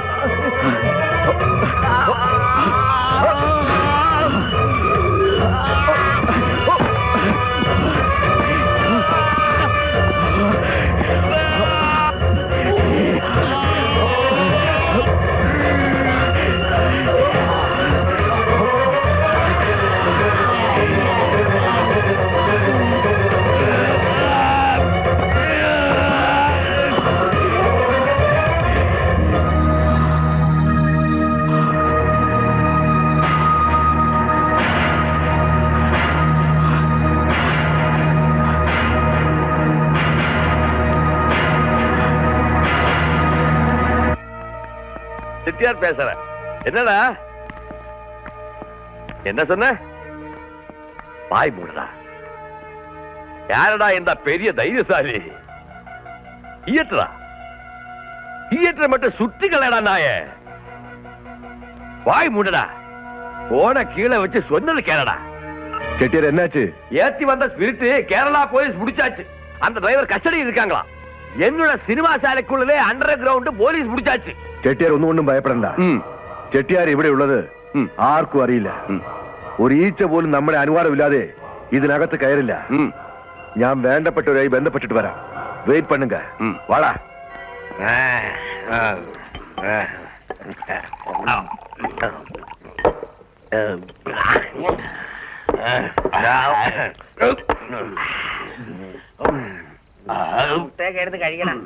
Speaker 7: செட்டியார் பேசுறேன். என்னடா என்ன சொன்ன? பாய் மூடா. யாரடா இந்த பெரிய தைரியசாலி? தியேட்டரை மட்டும் சுத்தி கலடா நாய. வாய் மூடடா. போன கீழே வச்சு சொன்னது கேளடா. செட்டியார் என்னாச்சு? ஏத்தி வந்த ஸ்பிரிட் கேரளா போலீஸ் முடிச்சாச்சு. அந்த டிரைவர் கஸ்டடியில் இருக்காங்களா? என்னோட சினிமா சாலைக்குள்ளே அண்டர் கிரவுண்ட் போலீஸ் முடிச்சாச்சு. ചെട്ടിയാർ ഒന്നും ഭയപ്പെടണ്ട. ചെട്ടിയാർ ഇവിടെ ഉള്ളത് ആർക്കും അറിയില്ല. ഒരു ഈച്ച പോലും നമ്മുടെ അനുവാദമില്ലാതെ ഇതിനകത്ത് കയറില്ല. ഞാൻ വേണ്ടപ്പെട്ടവരായി ബന്ധപ്പെട്ടിട്ട് വരാം. വെയിറ്റ് പണ്ണുങ്ക. വാടാ.
Speaker 1: എടുത്ത് കഴിക്കണം.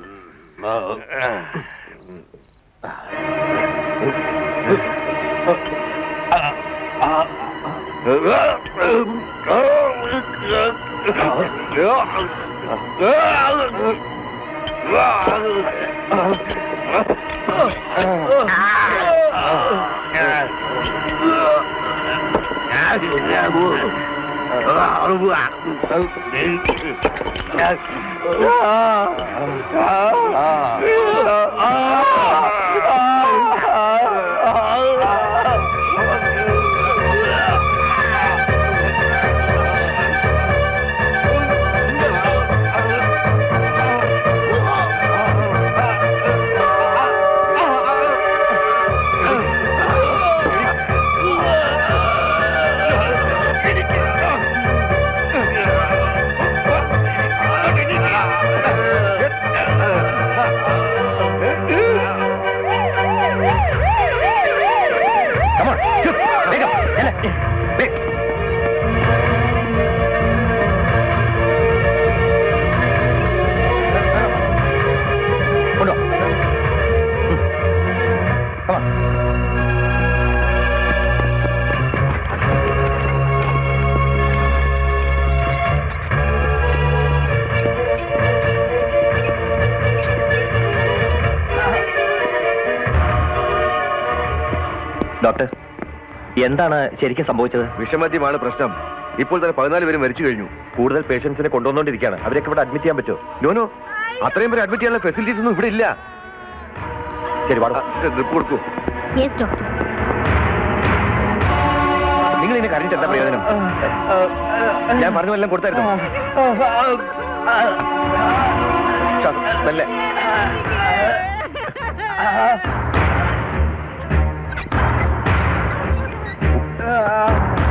Speaker 7: എന്താണ് ശരിക്കും സംഭവിച്ചത്?
Speaker 9: വിഷമദ്യമാണ് പ്രശ്നം. ഇപ്പോൾ തന്നെ 14 പേര് മരിച്ചു കഴിഞ്ഞു. കൂടുതൽ പേഷ്യൻസിനെ കൊണ്ടുവന്നോണ്ടിരിക്കുകയാണ്. അവരൊക്കെ ഇവിടെ അഡ്മിറ്റ് ചെയ്യാൻ പറ്റുമോ? നോ, അത്രയും പേര് അഡ്മിറ്റ് ചെയ്യാനുള്ള ഫെസിലിറ്റീസ് ഒന്നും ഇവിടെ ഇല്ല.
Speaker 7: ശരി,
Speaker 9: ഡ്രിപ്പ് കൊടുക്കൂ.
Speaker 3: Yes doctor.
Speaker 7: നിങ്ങൾ ഇതിനെ കരഞ്ഞിട്ട് എന്താ പ്രയോജനം? ഞാൻ പറഞ്ഞതെല്ലാം കൊടുത്തായിരുന്നു.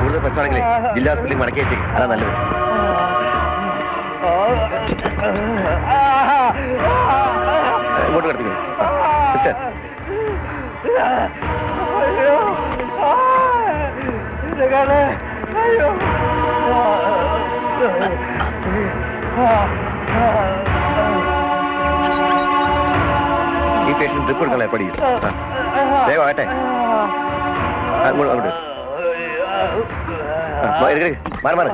Speaker 7: കൂടുതൽ പ്രശ്നമാണെങ്കിലേ ജില്ലാ ഹോസ്പിറ്റലിൽ മടക്കി വെച്ചേക്കും. അതാ നല്ലത്. ഇങ്ങോട്ട് കിടത്തിക്കോ സിസ്റ്റർ. ഈ പേഷ്യന്റ് ട്രിപ്പ് എടുക്കാൻ ഏർപ്പാട് ചെയ്യും. വേഗം ആട്ടെ. അങ്ങോട്ട് മാറി മാറി.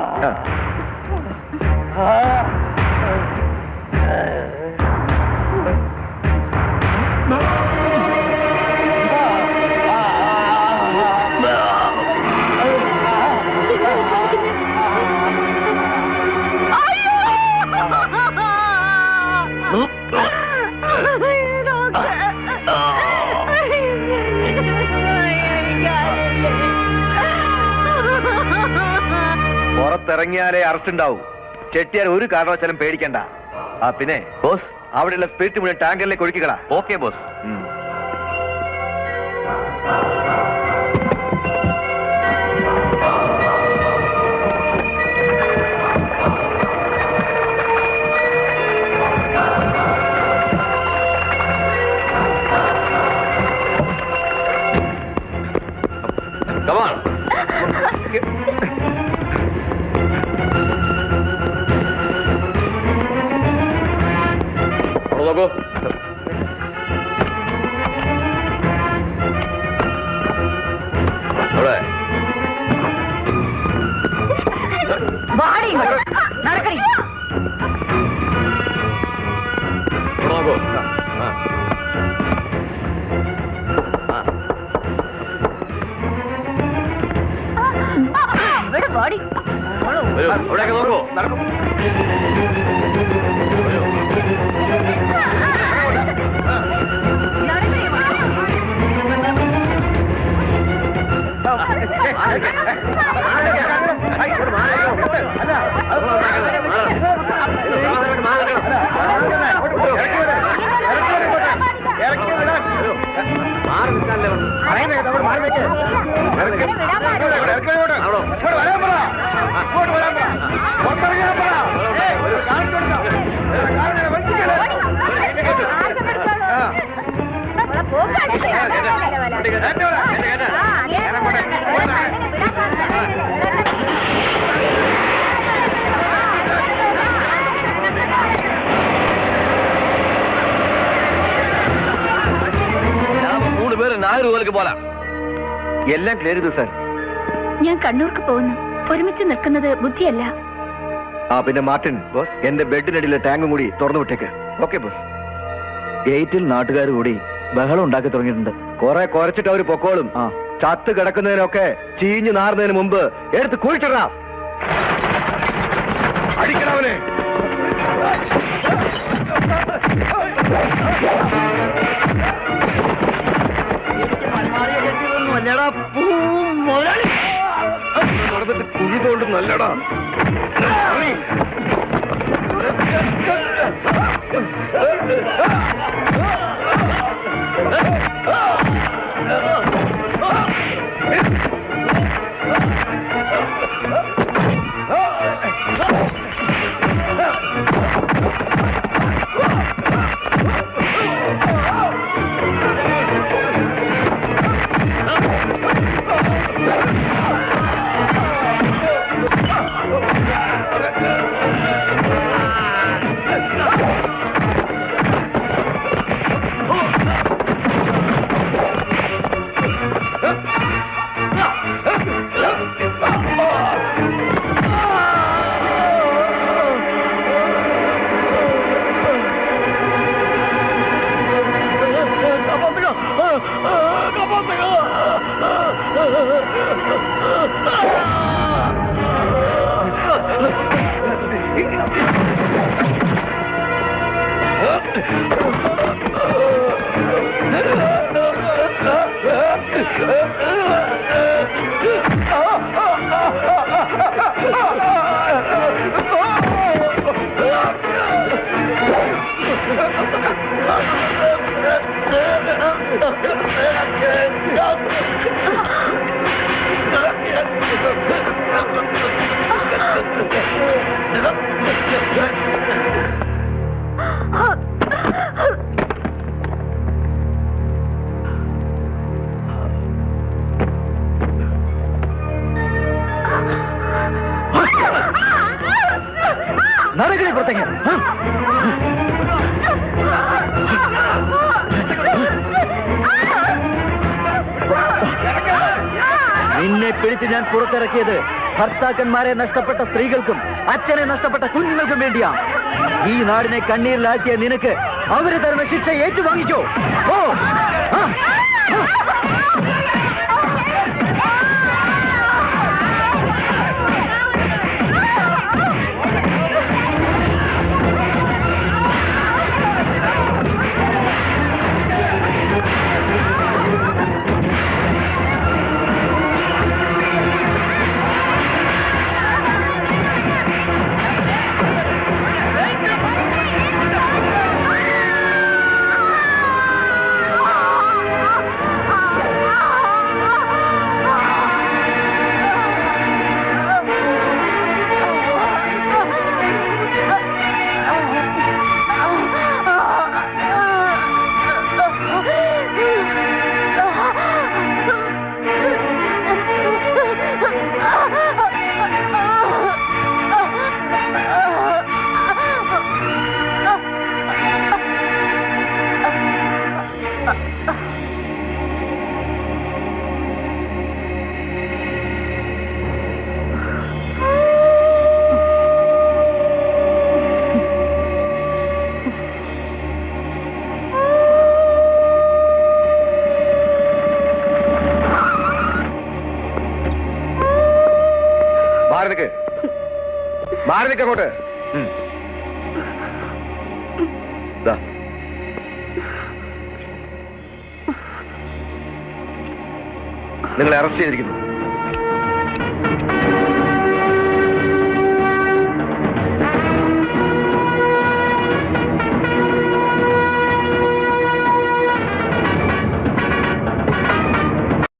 Speaker 7: പുറത്തിറങ്ങിയാലേ അറസ്റ്റ് ഉണ്ടാവും. ചെട്ടിയാൽ ഒരു കാരണവശാലും പേടിക്കണ്ട. പിന്നെ ബോസ്, അവിടെയുള്ള സ്പിരിറ്റ് മുഴുവൻ ടാങ്കറിലേക്ക് ഒഴുക്കിക്കളാ. Okay boss. Come on. നോക്കൂ. അവിടെ നോക്കൂ. അവിടെയൊക്കെ നോക്കൂ. നടക്കും. എല്ലാം ക്ലിയർ ചെയ്തു സാർ.
Speaker 3: ഞാൻ കണ്ണൂർക്ക് പോകുന്നു. ഒരുമിച്ച് നിൽക്കുന്നത് ബുദ്ധിയല്ല.
Speaker 7: പിന്നെ മാർട്ടിൻ ബോസ്, എന്റെ ബെഡിനടിയിലെ ടാങ്കും കൂടി തുറന്നു വിട്ടേക്ക്. Okay boss.
Speaker 2: ഗേറ്റിൽ നാട്ടുകാർ കൂടി ബഹളം ഉണ്ടാക്കി തുടങ്ങിയിട്ടുണ്ട്.
Speaker 7: കുറെ കുറച്ചിട്ട് അവര് പൊക്കോളും. ചത്ത് കിടക്കുന്നതിനൊക്കെ ചീഞ്ഞു നാറുന്നതിന് മുമ്പ് എടുത്ത് കുഴിച്ചിടാം. അടിക്കണവനെ. കുഴി തോണ്ട് നല്ലടാ.
Speaker 2: നടക്കണേ പുറത്തേക്ക്. നിന്നെ പിടിച്ച് ഞാൻ പുറത്തിറക്കിയത് ഭർത്താക്കന്മാരെ നഷ്ടപ്പെട്ട സ്ത്രീകൾക്കും അച്ഛനെ നഷ്ടപ്പെട്ട കുഞ്ഞുങ്ങൾക്കും വേണ്ടിയാ. ഈ നാടിനെ കണ്ണീരിലാക്കിയ നിനക്ക് അവര് തരുന്ന ശിക്ഷ ഏറ്റുവാങ്ങിക്കോ. ഓ
Speaker 9: മാറി അങ്ങോട്ട്. നിങ്ങളെ അറസ്റ്റ് ചെയ്തിരിക്കുന്നു.